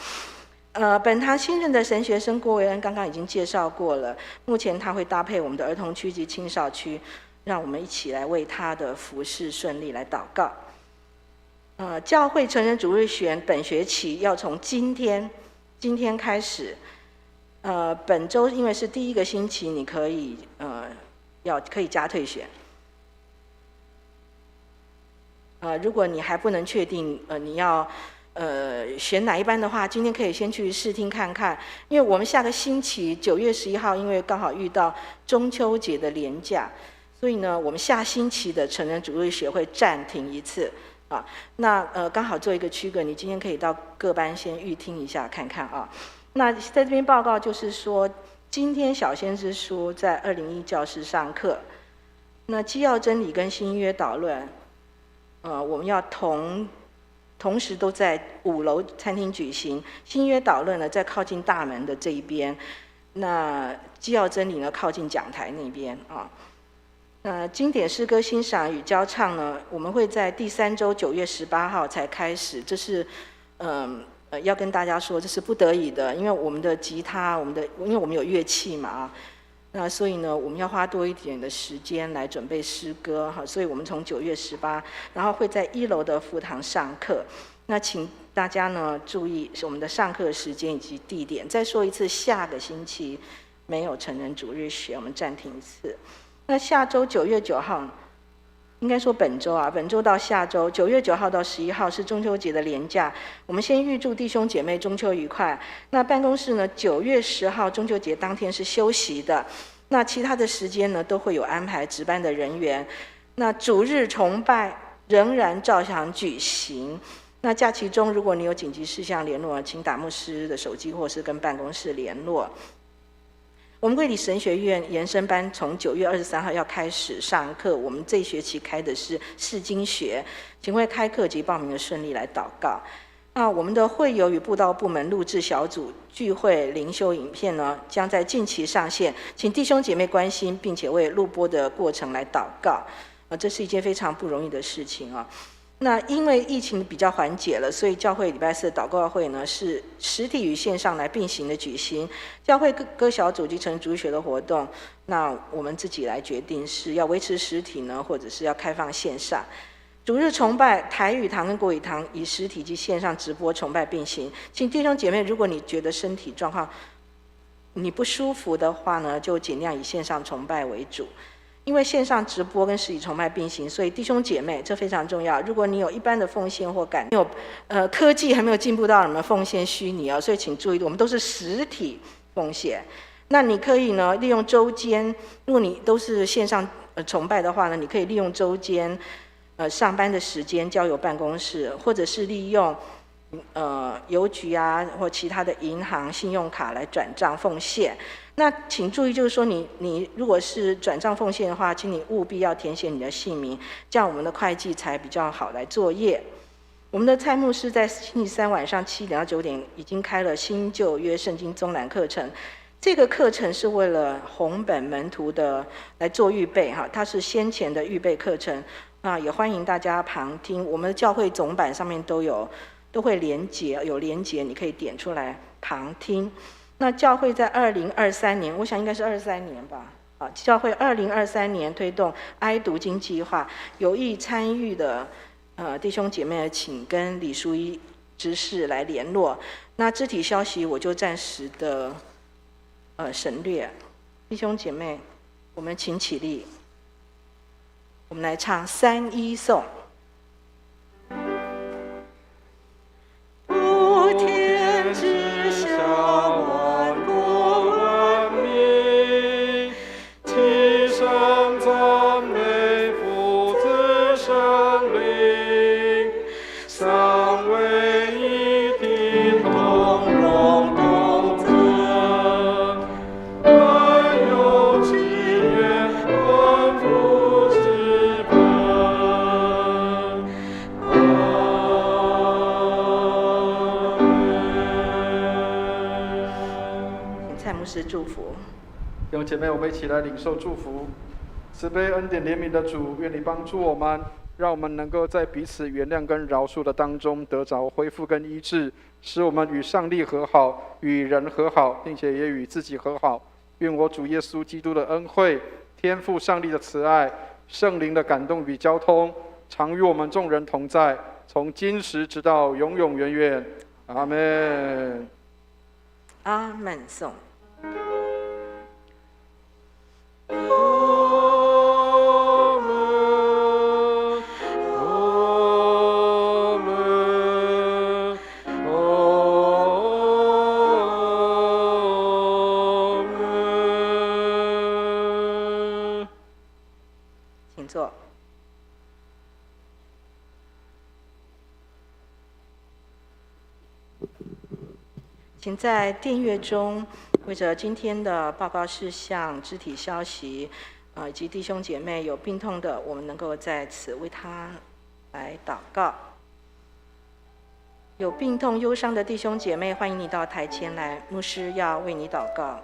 本堂新任的神学生郭维恩刚刚已经介绍过了，目前他会搭配我们的儿童区及青少区，让我们一起来为他的服事顺利来祷告。教会成人主日学本学期要从今天开始，本周因为是第1个星期，你可以可以加退选。如果你还不能确定你要选哪一班的话，今天可以先去试听看看，因为我们下个星期9月11号，因为刚好遇到中秋节的连假，所以呢，我们下星期的成人主日学会暂停一次啊。那刚好做一个区隔，你今天可以到各班先预听一下看看啊。那在这边报告就是说，今天小先知书在201教室上课，那基要真理跟新约导论，我们要同时都在5楼餐厅举行。新约导论呢，在靠近大门的这一边，那基要真理呢，靠近讲台那边啊。经典诗歌欣赏与教唱呢，我们会在第3周9月18号才开始，这是要跟大家说，这是不得已的，因为我们的吉他，因为我们有乐器嘛啊。那所以呢，我们要花多一点的时间来准备诗歌哈，所以我们从9月18，然后会在1楼的副堂上课。那请大家呢注意是我们的上课时间以及地点。再说一次，下个星期没有成人主日学，我们暂停一次。那下周9月9号，应该说本周啊，本周到下周9月9号到11号是中秋节的连假，我们先预祝弟兄姐妹中秋愉快。那办公室呢，9月10号中秋节当天是休息的，那其他的时间呢都会有安排值班的人员。那主日崇拜仍然照常举行。那假期中，如果你有紧急事项联络，请打牧师的手机或是跟办公室联络。我们贵里神学院延伸班从9月23号要开始上课，我们这一学期开的是释经学，请为开课及报名的顺利来祷告。那我们的会友与布道部门录制小组聚会灵修影片呢，将在近期上线，请弟兄姐妹关心，并且为录播的过程来祷告。这是一件非常不容易的事情啊。那因为疫情比较缓解了，所以教会礼拜4的祷告会呢是实体与线上来并行的举行。教会各小组及成主日学的活动，那我们自己来决定是要维持实体呢，或者是要开放线上。主日崇拜台语堂跟国语堂以实体及线上直播崇拜并行。请弟兄姐妹，如果你觉得身体状况你不舒服的话呢，就尽量以线上崇拜为主。因为线上直播跟实体崇拜并行，所以弟兄姐妹这非常重要。如果你有一般的奉献或科技还没有进步到你们奉献虚拟所以请注意，我们都是实体奉献。那你可以呢利用周间，如果你都是线上崇拜的话呢，你可以利用周间上班的时间交由办公室，或者是利用邮局啊或其他的银行信用卡来转账奉献。那请注意，就是说你如果是转账奉献的话，请你务必要填写你的姓名，这样我们的会计才比较好来作业。我们的蔡牧师在星期三晚上7点到9点已经开了新旧约圣经综览课程。这个课程是为了红本门徒的来做预备哈，它是先前的预备课程啊，也欢迎大家旁听。我们的教会总版上面都会有连结，你可以点出来旁听。那教会在2023年，我想应该是23年吧，啊，教会2023年推动哀读经计划，有意参与的弟兄姐妹请跟李淑一执事来联络。那肢体消息我就暂时的省略。弟兄姐妹，我们请起立，我们来唱3-1颂。普天之下万国万民，齐声赞美父子圣灵，三位一体，同荣同尊，万有基业，万福基本。蔡牧师祝福。
弟兄姐妹，我们一起来领受祝福。慈悲恩典怜悯的主，愿你帮助我们，让我们能够在彼此原谅跟饶恕的当中得着恢复跟医治，使我们与上帝和好，与人和好，并且也与自己和好。愿我主耶稣基督的恩惠、天父上帝的慈爱、圣灵的感动与交通，常与我们众人同在，从今时直到永永远远。阿们。
阿门颂。请坐。请在订阅中为着今天的报告事项、肢体消息，以及弟兄姐妹有病痛的，我们能够在此为他来祷告。有病痛、忧伤的弟兄姐妹，欢迎你到台前来，牧师要为你祷告。